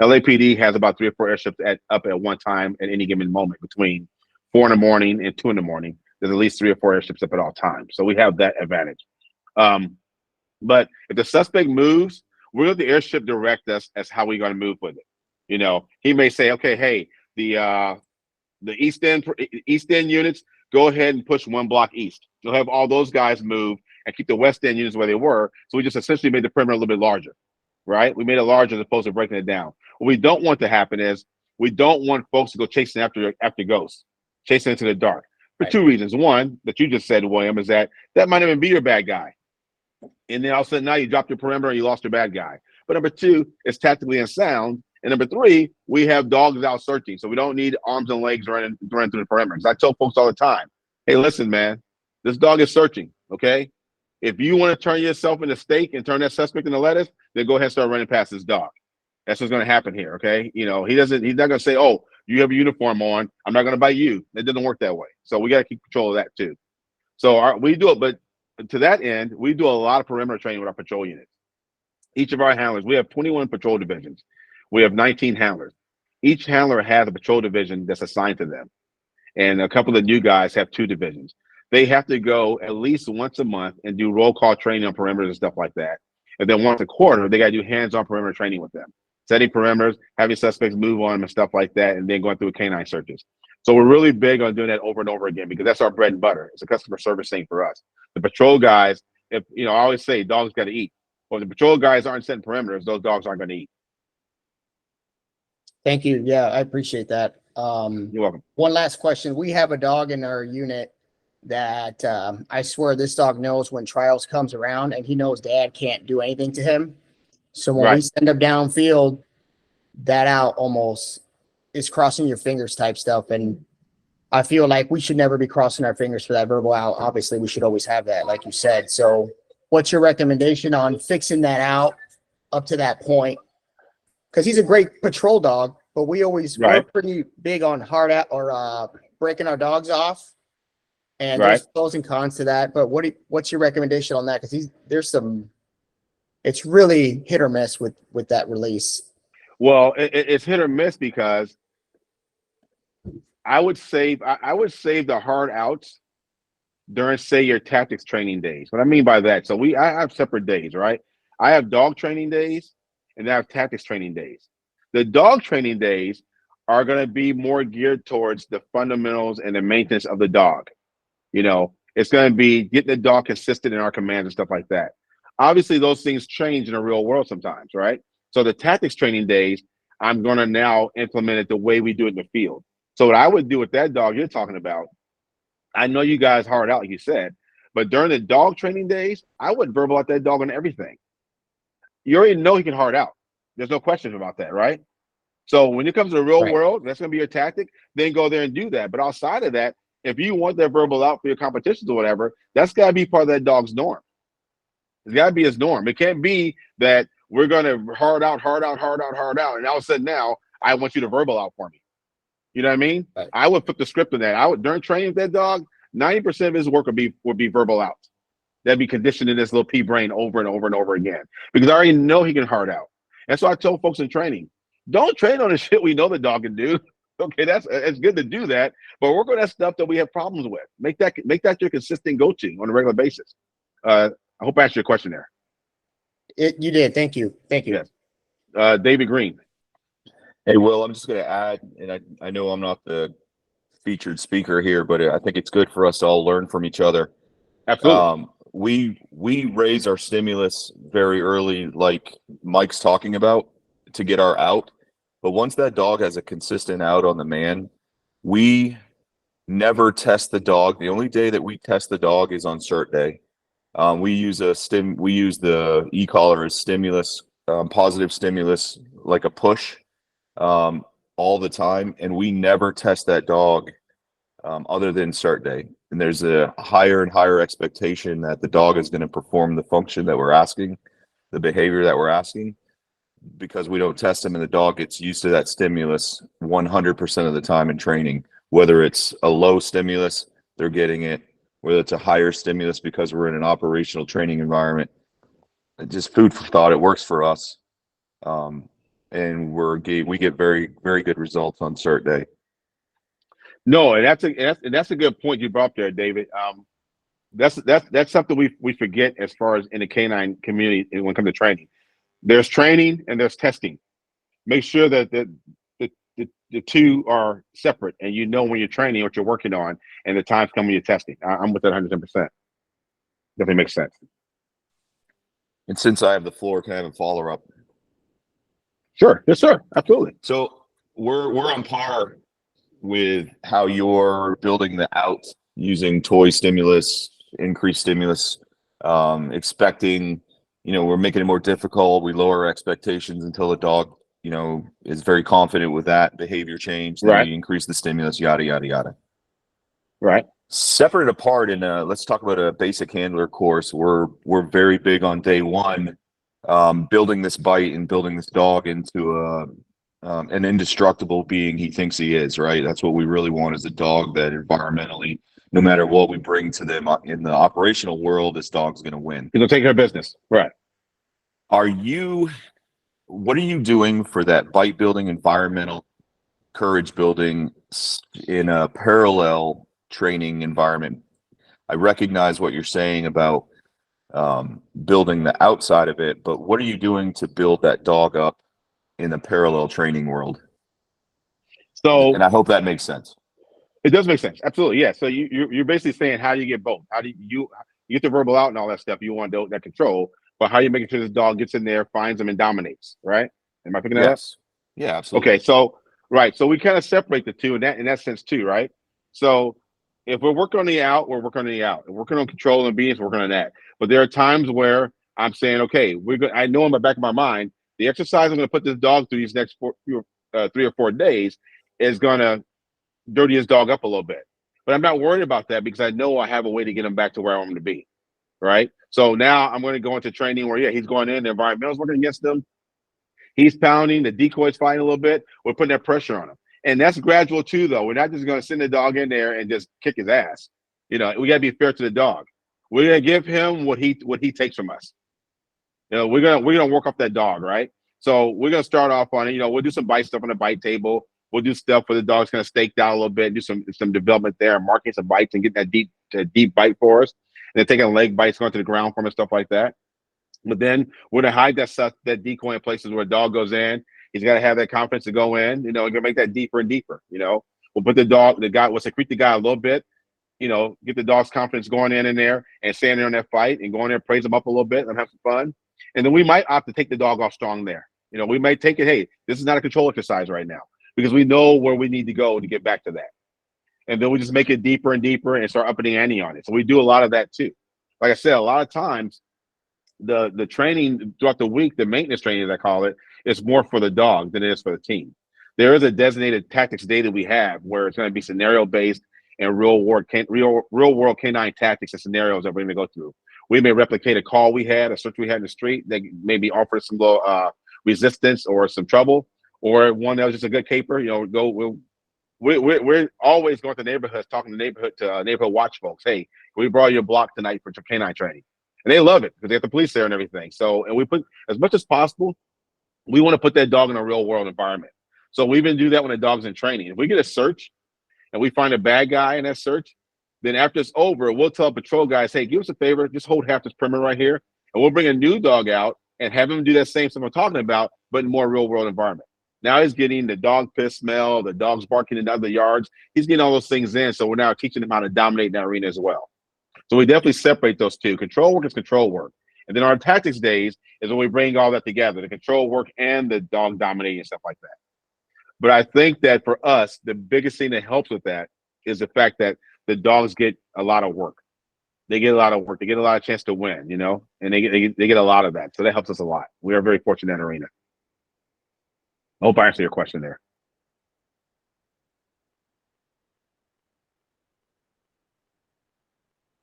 LAPD has about 3 or 4 airships up at one time at any given moment between 4 in the morning and 2 in the morning. There's at least 3 or 4 airships up at all times. So we have that advantage. But if the suspect moves, we'll let the airship direct us as how we're going to move with it. You know, he may say, okay, hey, the east end units, go ahead and push 1 block east. You'll have all those guys move and keep the west end units where they were. So we just essentially made the perimeter a little bit larger, right? We made it larger as opposed to breaking it down. What we don't want to happen is we don't want folks to go chasing after ghosts, chasing into the dark for 2 reasons. One, that you just said, William, is that might even be your bad guy. And then all of a sudden now you dropped your perimeter and you lost your bad guy. But number 2, it's tactically unsound. And number 3, we have dogs out searching. So we don't need arms and legs running through the perimeter. I tell folks all the time, hey, listen, man, this dog is searching, okay? If you want to turn yourself into steak and turn that suspect into lettuce, then go ahead and start running past this dog. That's what's going to happen here, okay? You know, he's not going to say, oh, you have a uniform on, I'm not going to bite you. It doesn't work that way. So we got to keep control of that too. So we do it, but to that end, we do a lot of perimeter training with our patrol units. Each of our handlers, we have 21 patrol divisions. We have 19 handlers. Each handler has a patrol division that's assigned to them. And a couple of the new guys have 2 divisions. They have to go at least once a month and do roll call training on perimeters and stuff like that. And then once a quarter, they got to do hands-on perimeter training with them. Setting perimeters, having suspects move on them and stuff like that, and then going through canine searches. So we're really big on doing that over and over again because that's our bread and butter. It's a customer service thing for us. The patrol guys, I always say dogs got to eat. Well, if the patrol guys aren't setting perimeters, those dogs aren't going to eat. Thank you. Yeah, I appreciate that. You're welcome. One last question. We have a dog in our unit that I swear this dog knows when trials comes around and he knows dad can't do anything to him. So when we send him downfield, that out almost is crossing your fingers type stuff. And I feel like we should never be crossing our fingers for that verbal out. Obviously, we should always have that, like you said. So what's your recommendation on fixing that out up to that point? Because he's a great patrol dog, but we're pretty big on hard out or breaking our dogs off. And there's pros and cons to that. But what's your recommendation on that? Because it's really hit or miss with that release. Well, it's hit or miss because I would save the hard outs during, say, your tactics training days. What I mean by that, so I have separate days, right? I have dog training days and I have tactics training days. The dog training days are going to be more geared towards the fundamentals and the maintenance of the dog. You know, it's going to be getting the dog consistent in our commands and stuff like that. Obviously, those things change in the real world sometimes, right? So the tactics training days, I'm going to now implement it the way we do it in the field. So what I would do with that dog you're talking about, I know you guys hard out, like you said, but during the dog training days, I would verbal out that dog on everything. You already know he can hard out. There's no question about that, right? So when it comes to the real world, that's going to be your tactic, then go there and do that. But outside of that, if you want that verbal out for your competitions or whatever, that's got to be part of that dog's norm. It's got to be his norm. It can't be that we're going to hard out, and all of a sudden now I want you to verbal out for me. You know what I mean? Right. I would put the script in that. I would, during training with that dog, 90% of his work would be verbal out. That'd be conditioning this little pea brain over and over and over again because I already know he can hard out. And so I tell folks in training, don't train on the shit we know the dog can do. Okay, it's good to do that, but work on that stuff that we have problems with. Make that your consistent go-to on a regular basis. I hope I answered your question there. You did. Thank you. Yes. David Green. Hey, Will, I'm just going to add, and I know I'm not the featured speaker here, but I think it's good for us to all learn from each other. Absolutely. We raise our stimulus very early, like Mike's talking about, to get our out. But once that dog has a consistent out on the man, we never test the dog. The only day that we test the dog is on cert day. We use the e-collar as stimulus, positive stimulus, like a push, all the time, and we never test that dog other than cert day. And there's a higher and higher expectation that the dog is going to perform the function that we're asking, the behavior that we're asking, because we don't test them, and the dog gets used to that stimulus 100% of the time in training. Whether it's a low stimulus, they're getting it. Whether it's a higher stimulus because we're in an operational training environment, just food for thought. It works for us, and we get very, very good results on cert day. No, and that's a good point you brought up there, David. That's something we forget as far as in the canine community when it comes to training. There's training and there's testing. Make sure that the two are separate, and you know when you're training what you're working on, and the times come when you're testing. I'm with that 110%. Definitely makes sense. And since I have the floor, can I have a follow up? Sure. Yes, sir. Absolutely. So we're on par with how you're building the out using toy stimulus, increased stimulus, expecting, we're making it more difficult. We lower our expectations until the dog, is very confident with that behavior change. Then Right. we increase the stimulus, yada, yada, yada. Right. Separate apart in let's talk about a basic handler course. We're very big on day one, building this bite and building this dog into an indestructible being he thinks he is, right? That's what we really want, is a dog that environmentally, no matter what we bring to them in the operational world, this dog's going to win. He's going to take care of business. Right. What are you doing for that bite building, environmental courage building in a parallel training environment? I recognize what you're saying about building the outside of it, but what are you doing to build that dog up in the parallel training world? So, and I hope that makes sense. It does make sense. Absolutely. Yeah. So you're basically saying, how do you get both? How do you get the verbal out and all that stuff? You want that control, but how are you making sure this dog gets in there, finds them, and dominates? Right? Am I picking that up? Yeah, absolutely. Okay. So right. So we kind of separate the two in that sense too, right? So if we're working on the out, we're working on the out. If we're working on control and obedience, we're working on that. But there are times where I'm saying, okay, I know in the back of my mind, the exercise I'm going to put this dog through these next 3 or 4 days is going to dirty his dog up a little bit. But I'm not worried about that because I know I have a way to get him back to where I want him to be. Right. So now I'm going to go into training where, he's going in, the environmental's working against him. He's pounding, the decoy's fighting a little bit. We're putting that pressure on him. And that's gradual too, though. We're not just going to send the dog in there and just kick his ass. We got to be fair to the dog. We're going to give him what he takes from us. We're gonna work off that dog, right? So we're gonna start off on it. We'll do some bite stuff on the bite table. We'll do stuff where the dog's kind of staked out a little bit, do some development there, marking some bites and getting that deep bite for us. And then taking leg bites, going to the ground for him and stuff like that. But then we're gonna hide that decoy in places where a dog goes in. He's got to have that confidence to go in. We're gonna make that deeper and deeper. We'll put we'll secrete the guy a little bit. Get the dog's confidence going in there and standing there on that fight and going there, praise him up a little bit and have some fun. And then we might opt to take the dog off strong there. We might take it, hey, this is not a control exercise right now, because we know where we need to go to get back to that. And then we just make it deeper and deeper and start upping the ante on it. So we do a lot of that too. Like I said, a lot of times the training throughout the week, the maintenance training, as I call it, is more for the dog than it is for the team. There is a designated tactics day that we have where it's going to be scenario based and real world canine tactics and scenarios that we're going to go through. We may replicate a call we had, a search we had in the street that maybe offered some little resistance or some trouble, or one that was just a good caper. We're always going to neighborhoods, talking to neighborhood watch folks. Hey, can we borrow your block tonight for canine training? And they love it because they have the police there and everything. So, and we put as much as possible, we want to put that dog in a real world environment. So we even do that when the dog's in training. If we get a search and we find a bad guy in that search, then after it's over, we'll tell patrol guys, hey, give us a favor, just hold half this perimeter right here. And we'll bring a new dog out and have him do that same stuff I'm talking about, but in more real world environment. Now he's getting the dog piss smell, the dog's barking in other yards. He's getting all those things in. So we're now teaching him how to dominate in that arena as well. So we definitely separate those two. Control work is control work. And then our tactics days is when we bring all that together, the control work and the dog dominating and stuff like that. But I think that for us, the biggest thing that helps with that is the fact that the dogs get a lot of work. They get a lot of work. They get a lot of chance to win, and they get a lot of that. So that helps us a lot. We are very fortunate in that arena. I hope I answered your question there.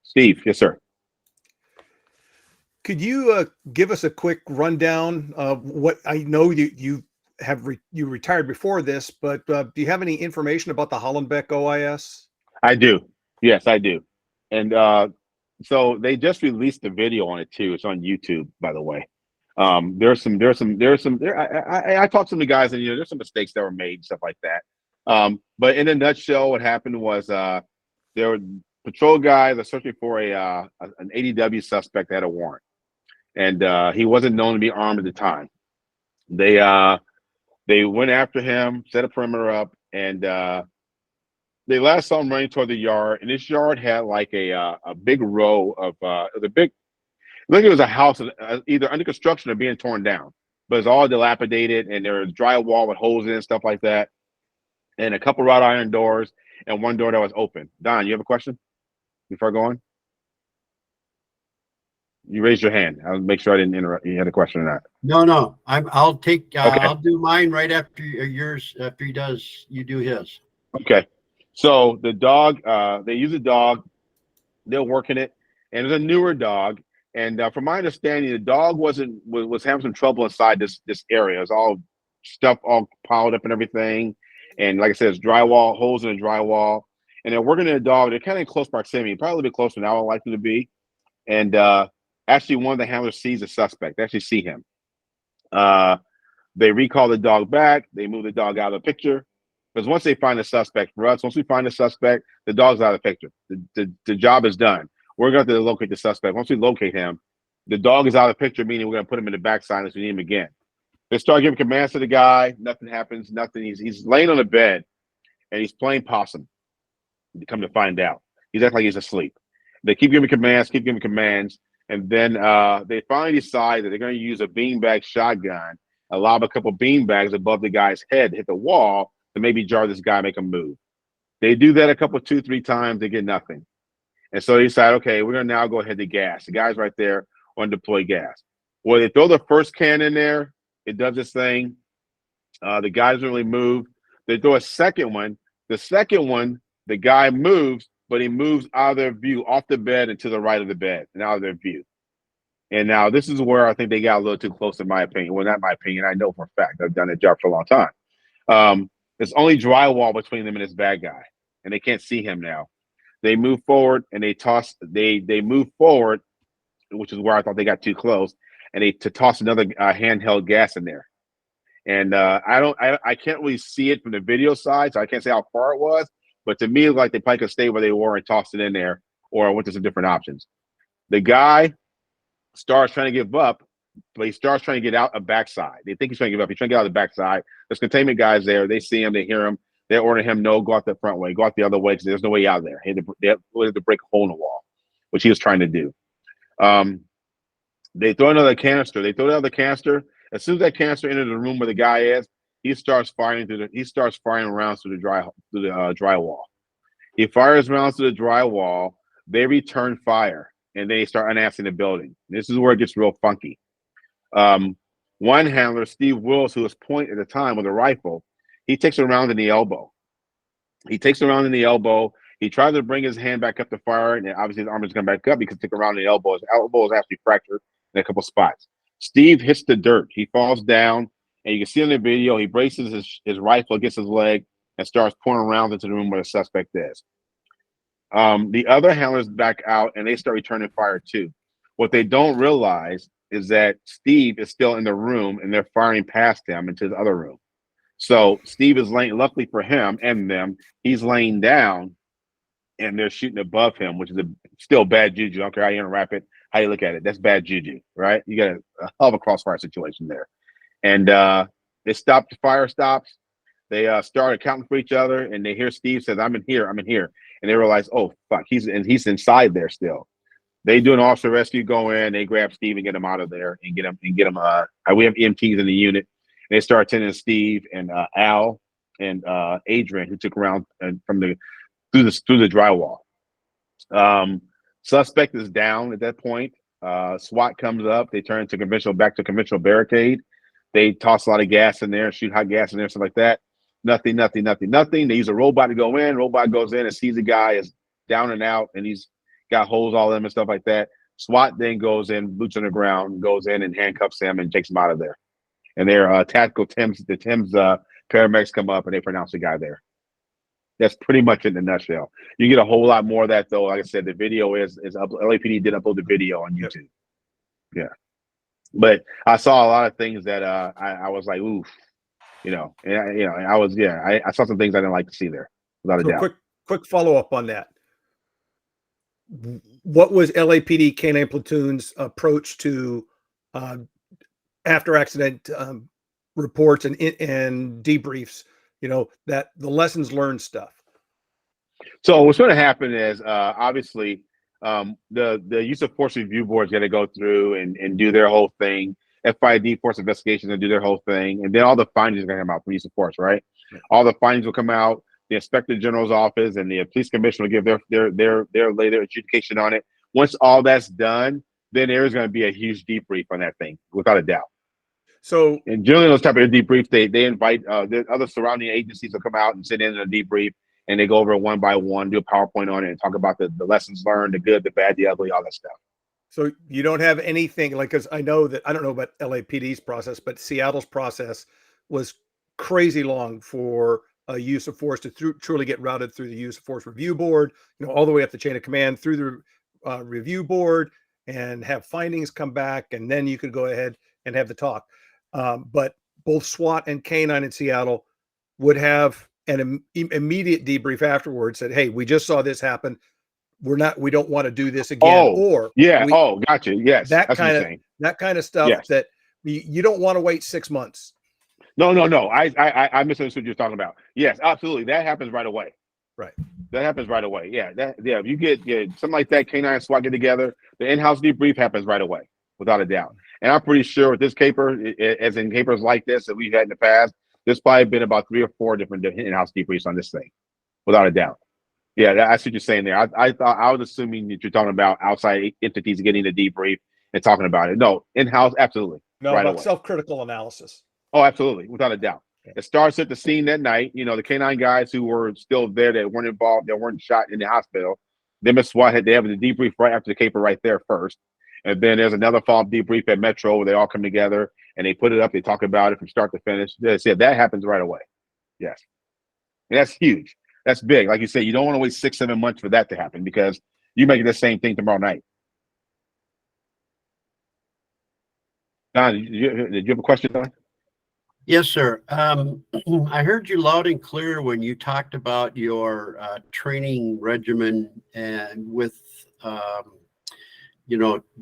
Steve, yes, sir. Could you give us a quick rundown of what I know you retired before this, but do you have any information about the Hollenbeck OIS? I do. Yes, I do. And so they just released the video on it too. It's on YouTube, by the way. I talked to some of the guys, and there's some mistakes that were made, stuff like that. But in a nutshell, what happened was there were patrol guys are searching for an ADW suspect that had a warrant, and he wasn't known to be armed at the time. They went after him, set a perimeter up, and they last saw him running toward the yard. And this yard had like a big row of the big. Look, it was a house either under construction or being torn down, but it's all dilapidated, and there was drywall with holes in it and stuff like that, and a couple wrought iron doors and one door that was open. Don, you have a question before I go on? You raised your hand. I'll make sure I didn't interrupt. You had a question or not? No. I'll take. Okay. I'll do mine right after yours. After he does, you do his. Okay. So the dog, they use a dog. They're working it, and it's a newer dog. And from my understanding, the dog was having some trouble inside this area. It's all stuff all piled up and everything. And like I said, it's drywall, holes in the drywall. And they're working the dog. They're kind of in close proximity, probably a little bit closer than I would like them to be. And actually, one of the handlers sees the suspect. They actually see him. They recall the dog back. They move the dog out of the picture. Because once they find the suspect, for us, once we find the suspect, the dog's out of the picture. The job is done. We're going to have to locate the suspect. Once we locate him, the dog is out of the picture, meaning we're going to put him in the backside unless we need him again. They start giving commands to the guy. Nothing happens. Nothing. He's laying on the bed, and he's playing possum. You come to find out, he's acting like he's asleep. They keep giving commands, and then they finally decide that they're going to use a beanbag shotgun, lob a couple beanbags above the guy's head, hit the wall to maybe jar this guy, make him move. They do that a couple, 2-3 times. They get nothing. And so they decide, okay, we're going to now go ahead to gas. The guy's right there on deploy gas. Well, they throw the first can in there. It does its thing. The guy doesn't really move. They throw a second one. The second one, the guy moves, but he moves out of their view, off the bed and to the right of the bed and out of their view. And now this is where I think they got a little too close, in my opinion. Well, not my opinion. I know for a fact. I've done that job for a long time. There's only drywall between them and this bad guy, and they can't see him now. They move forward and they toss. They move forward, which is where I thought they got too close, and they toss another handheld gas in there. And I can't really see it from the video side, so I can't say how far it was. But to me, it looked like they probably could stay where they were and tossed it in there, or went to some different options. The guy starts trying to give up, but he starts trying to get out a backside. They think he's trying to give up. He's trying to get out the backside. There's containment guys there. They see him. They hear him. They order him, no, go out the front way, go out the other way, because there's no way out there. They had to break a hole in the wall, which he was trying to do. They throw another canister. They throw another canister. As soon as that canister enters the room where the guy is, he starts firing rounds through the drywall. He fires rounds through the drywall. They return fire, and they start unassing the building. This is where it gets real funky. One handler, Steve Wills, who was pointing at the time with a rifle, he takes a round in the elbow. He tries to bring his hand back up to fire, and obviously his arm is going back up because he took a round in the elbow. His elbow is actually fractured in a couple spots. Steve hits the dirt. He falls down, and you can see in the video, he braces his rifle against his leg and starts pouring rounds into the room where the suspect is. The other handlers back out, and they start returning fire too. What they don't realize is that Steve is still in the room, and they're firing past him into the other room. So Steve is laying, luckily for him and them, he's laying down, and they're shooting above him, which is still bad juju. I don't care how you unwrap it, how you look at it. That's bad juju, right? You got a hell of a crossfire situation there. And they stop, the fire stops. They start accounting for each other, and they hear Steve says, I'm in here. And they realize, oh, fuck, he's inside there still. They do an officer rescue, go in, they grab Steve and get him out of there and get him. We have EMTs in the unit. They start attending to Steve and Al and Adrian, who took around through the drywall. Suspect is down at that point. SWAT comes up. They turn back to conventional barricade. They toss a lot of gas in there, shoot hot gas in there, stuff like that. Nothing. They use a robot to go in. Robot goes in and sees the guy is down and out, and he's got holes all in him and stuff like that. SWAT then goes in, boots on the ground, goes in and handcuffs him and takes him out of there. And their tactical Tim's paramedics come up and they pronounce the guy there. That's pretty much in a nutshell. You get a whole lot more of that though. Like I said, the video is up. LAPD did upload the video on YouTube. Yeah. But I saw a lot of things that I was like, oof. And I was, I saw some things I didn't like to see there, without a So doubt. quick follow up on that. What was LAPD K9 Platoon's approach to after accident reports and debriefs? That the lessons learned stuff. So what's going to happen is obviously the use of force review board is going to go through and do their whole thing. FID, force investigations, and do their whole thing, and then all the findings are going to come out from use of force, right? All the findings will come out. The Inspector General's office and the police commissioner will give their later adjudication on it. Once all that's done, then there is going to be a huge debrief on that thing, without a doubt. So, and generally those type of debriefs, they invite the other surrounding agencies to come out and sit in a debrief, and they go over one by one, do a PowerPoint on it, and talk about the lessons learned, the good, the bad, the ugly, all that stuff. So you don't have anything like, because I don't know about LAPD's process, but Seattle's process was crazy long for a use of force to truly get routed through the use of force review board, all the way up the chain of command through the review board, and have findings come back, and then you could go ahead and have the talk. But both SWAT and Canine in Seattle would have an immediate debrief afterwards. Said, "Hey, we just saw this happen. We don't want to do this again." Gotcha. Yes, that kind of stuff. Yes. That you don't want to wait 6 months. No. I misunderstood what you're talking about. Yes, absolutely. That happens right away. Right. That happens right away. Yeah. If you get something like that, Canine and SWAT get together, the in-house debrief happens right away, without a doubt. And I'm pretty sure with this caper, as in capers like this that we've had in the past, there's probably been about 3 or 4 different in-house debriefs on this thing, without a doubt. Yeah, that's what you're saying there. I thought I was assuming that you're talking about outside entities getting the debrief and talking about it. No, in-house, absolutely. No, right about self-critical analysis. Oh, absolutely, without a doubt. Yeah. It starts at the scene that night. The K9 guys who were still there that weren't involved, that weren't shot in the hospital. Them and SWAT they have the debrief right after the caper right there first. And then there's another follow-up debrief at Metro where they all come together and they put it up. They talk about it from start to finish. They said that happens right away. Yes. And that's huge. That's big. Like you said, you don't want to wait 6-7 months for that to happen, because you make the same thing tomorrow night. Don, did you have a question, Don? Yes, sir. I heard you loud and clear when you talked about your training regimen and with,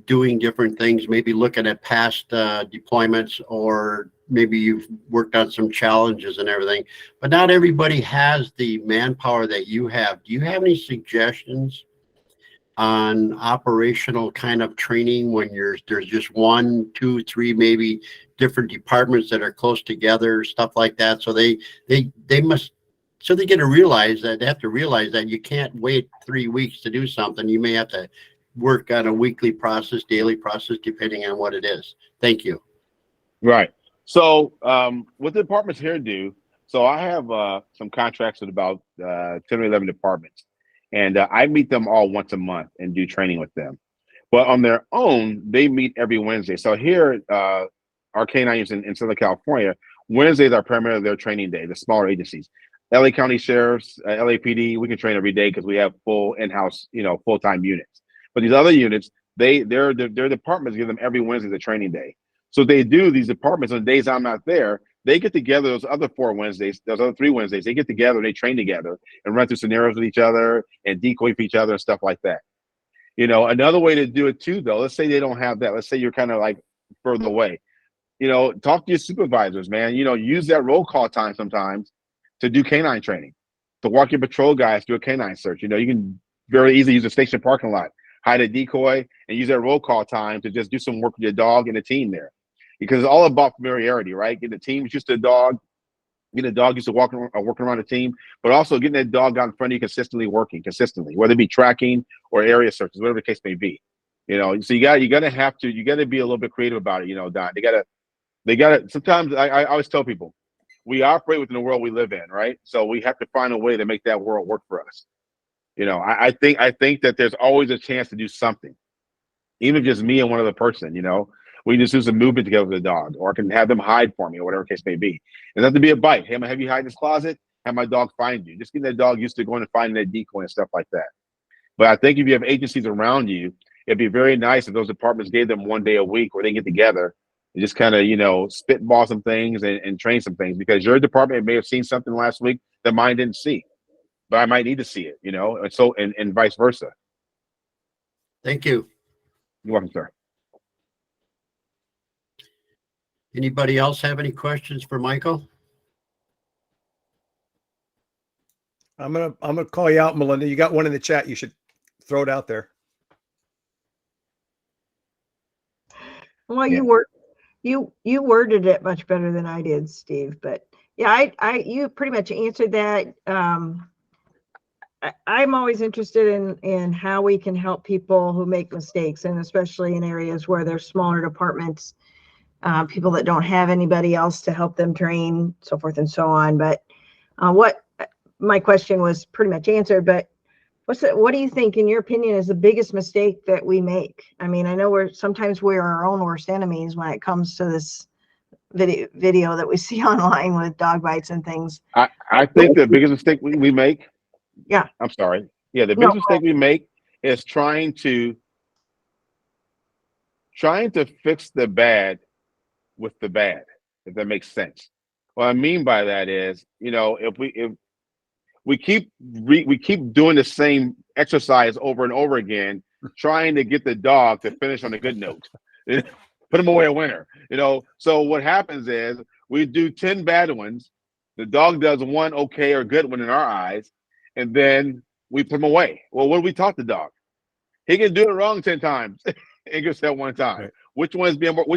doing different things, maybe looking at past deployments, or maybe you've worked on some challenges and everything, but not everybody has the manpower that you have. Do you have any suggestions on operational kind of training when there's just 1, 2, 3, maybe different departments that are close together, stuff like that? So they get to realize that they have to realize that you can't wait 3 weeks to do something. You may have to work on a weekly process, daily process, depending on what it is. Thank you. Right. So what the departments here do, so I have some contracts with about 10 or 11 departments, and I meet them all once a month and do training with them. But on their own, they meet every Wednesday. So here, our K9s in Southern California, Wednesdays are primarily their training day, the smaller agencies. LA County Sheriffs, LAPD, we can train every day because we have full in-house, full-time units. But these other units, their departments give them every Wednesday the training day. So they do these departments on the days I'm not there. They get together those other 4 Wednesdays, those other 3 Wednesdays. They get together and they train together and run through scenarios with each other and decoy for each other and stuff like that. Another way to do it too, though, let's say they don't have that. Let's say you're kind of like further away. Talk to your supervisors, man. Use that roll call time sometimes to do canine training, to walk your patrol guys through a canine search. You can very easily use a station parking lot, hide a decoy, and use that roll call time to just do some work with your dog and the team there. Because it's all about familiarity, right? Getting the team used to the dog, getting the dog used to working around the team, but also getting that dog out in front of you consistently, whether it be tracking or area searches, whatever the case may be. So you gotta be a little bit creative about it, Don. They gotta sometimes I always tell people, we operate within the world we live in, right? So we have to find a way to make that world work for us. I think that there's always a chance to do something, even if just me and one other person. We can just do some movement together with the dog, or I can have them hide for me, or whatever case may be. It doesn't have to be a bite. Hey, I'm gonna have you hide in this closet. Have my dog find you. Just getting that dog used to going and finding that decoy and stuff like that. But I think if you have agencies around you, it'd be very nice if those departments gave them one day a week where they get together and just kind of, spitball some things and train some things, because your department may have seen something last week that mine didn't see, but I might need to see it, and so, and vice versa. Thank you. You're welcome, sir. Anybody else have any questions for Michael? I'm gonna call you out, Melinda. You got one in the chat. You should throw it out there. Well, Yeah. you worded it much better than I did, Steve. But yeah, you pretty much answered that. I'm always interested in how we can help people who make mistakes, and especially in areas where there's smaller departments, people that don't have anybody else to help them train, so forth and so on. But what my question was pretty much answered. But what do you think, in your opinion, is the biggest mistake that we make? I mean, I know sometimes we're our own worst enemies when it comes to this video that we see online with dog bites and things. I think the biggest mistake we make. Yeah. I'm sorry. Yeah, the biggest mistake we make is trying to fix the bad with the bad, if that makes sense. What I mean by that is, if we keep doing the same exercise over and over again, trying to get the dog to finish on a good note, put him away a winner. So what happens is we do 10 bad ones, the dog does one okay or good one in our eyes, and then we put him away. Well, what do we taught the dog? He can do it wrong 10 times and gets that one time. Right. Which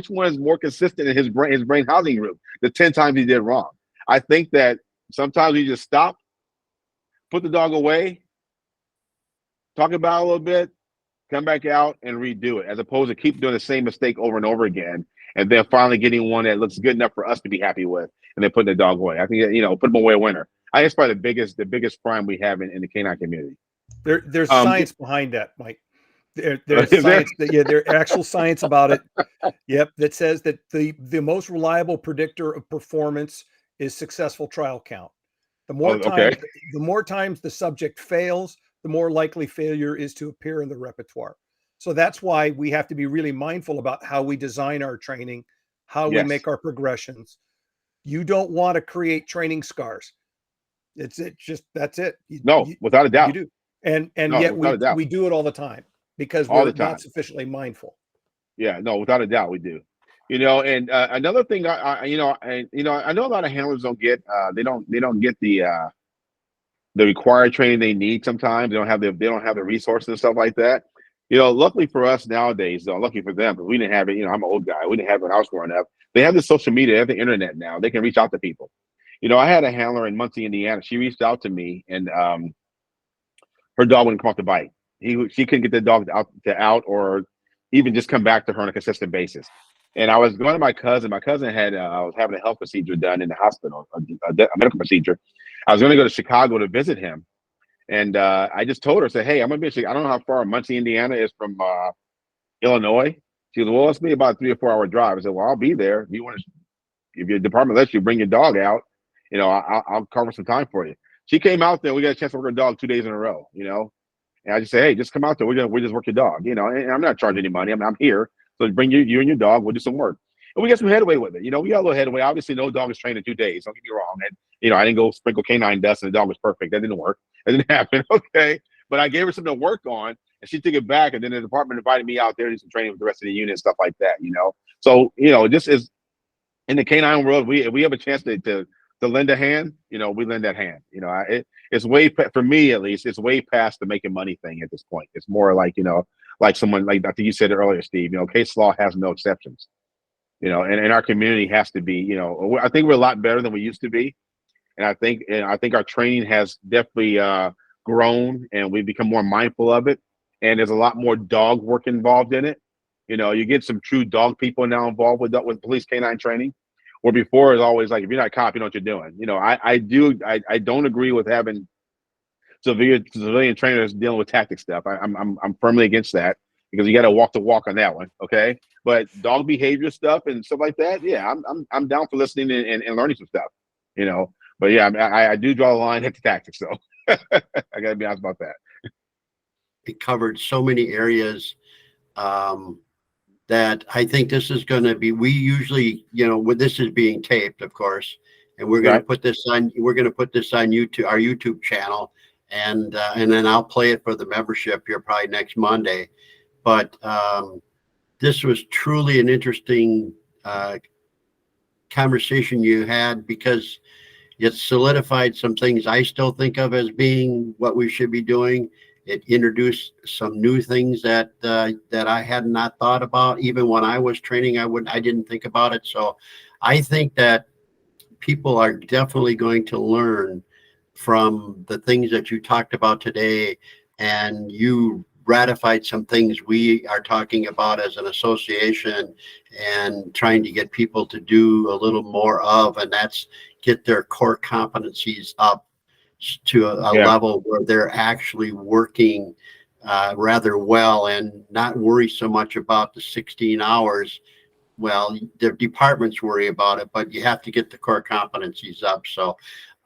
one is more consistent in his brain housing group? The 10 times he did wrong. I think that sometimes we just stop, put the dog away, talk about it a little bit, come back out and redo it, as opposed to keep doing the same mistake over and over again, and then finally getting one that looks good enough for us to be happy with, and then putting the dog away. I think that, put them away a winner. I think it's probably the biggest crime we have in the canine community. There's science behind that, Mike. There's science. There's actual science about it. Yep, that says that the most reliable predictor of performance is successful trial count. The more times the subject fails, the more likely failure is to appear in the repertoire. So that's why we have to be really mindful about how we design our training, how we make our progressions. You don't want to create training scars. That's it. Without a doubt. You do. And yet we do it all the time because we're not sufficiently mindful. Yeah, no, without a doubt we do. And another thing I know a lot of handlers don't get, they don't get the required training they need sometimes. They don't have the resources and stuff like that. Luckily for us nowadays, though, lucky for them, because we didn't have it. I'm an old guy. We didn't have it when I was growing up. They have the social media, they have the internet now. They can reach out to people. I had a handler in Muncie, Indiana. She reached out to me, and her dog wouldn't come off the bite. She couldn't get the dog out or even just come back to her on a consistent basis. And I was going to my cousin. My cousin had was having a health procedure done in the hospital, a medical procedure. I was going to go to Chicago to visit him, and I just told her, said, "Hey, I'm going to be in Chicago. I don't know how far Muncie, Indiana is from Illinois." She goes, "Well, it's me about a 3 or 4 hour drive." I said, "Well, I'll be there. If your department lets you bring your dog out, I'll cover some time for you." She came out there. We got a chance to work her dog 2 days in a row. And I just say, "Hey, just come out there. We just work your dog. And I'm not charging any money. I'm here. So bring you and your dog. We'll do some work." And we got some headway with it. We got a little headway. Obviously, no dog is trained in 2 days. Don't get me wrong. And I didn't go sprinkle canine dust and the dog was perfect. That didn't work. That didn't happen. Okay. But I gave her something to work on, and she took it back. And then the department invited me out there to do some training with the rest of the unit and stuff like that. So just as in the canine world, we have a chance to lend a hand. We lend that hand. It's way, for me at least, it's way past the making money thing at this point. It's more like like someone, like I think you said it earlier, Steve. Case law has no exceptions. And our community has to be. I think we're a lot better than we used to be, and I think our training has definitely grown, and we've become more mindful of it. And there's a lot more dog work involved in it. You get some true dog people now involved with police canine training. Where before, it's always like, if you're not a cop, you know what you're doing. I don't agree with having civilian trainers dealing with tactic stuff. I'm firmly against that, because you got to walk the walk on that one. Okay, but dog behavior stuff and stuff like that, yeah, I'm down for listening and learning some stuff. But yeah, I do draw the line at the tactics, though. I got to be honest about that. It covered so many areas. that I think this is going to be, we usually, with this is being taped, of course, and we're going to put this on, YouTube, our YouTube channel. And then I'll play it for the membership here probably next Monday. But this was truly an interesting conversation you had, because it solidified some things I still think of as being what we should be doing. It introduced some new things that I had not thought about. Even when I was training, I didn't think about it. So I think that people are definitely going to learn from the things that you talked about today, and you ratified some things we are talking about as an association and trying to get people to do a little more of, and that's get their core competencies up to a level where they're actually working rather well and not worry so much about the 16 hours. Well, the departments worry about it, but you have to get the core competencies up. So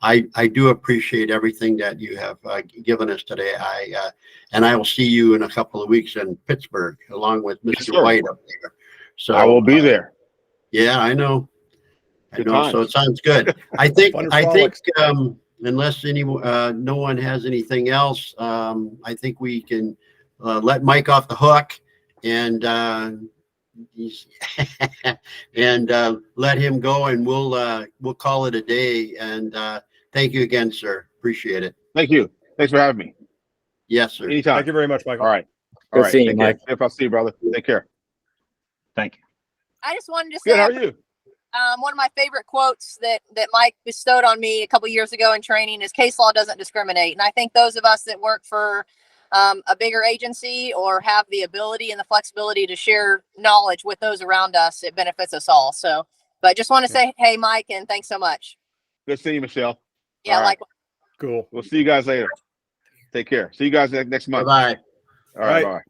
I do appreciate everything that you have given us today. And I will see you in a couple of weeks in Pittsburgh along with Mr. White up there. So I will be there. Yeah, I know. Good I know. times. So it sounds good. I think frolics. unless no one has anything else, I think we can let Mike off the hook and and let him go, and we'll call it a day. And thank you again, sir. Appreciate it. Thank you. Thanks for having me. Yes, sir. Anytime. Thank you very much, Michael. All right. Good seeing you, Take care. Mike. If I'll see you, brother. Take care. Thank you. I just wanted to Good. say How are you? one of my favorite quotes that Mike bestowed on me a couple years ago in training is case law doesn't discriminate. And I think those of us that work for a bigger agency or have the ability and the flexibility to share knowledge with those around us, it benefits us all. So, but just want to say, hey, Mike, and thanks so much. Good seeing you, Michelle. Yeah, All right. like Cool. We'll see you guys later. Take care. See you guys next month. Bye-bye. All right. Bye. Bye.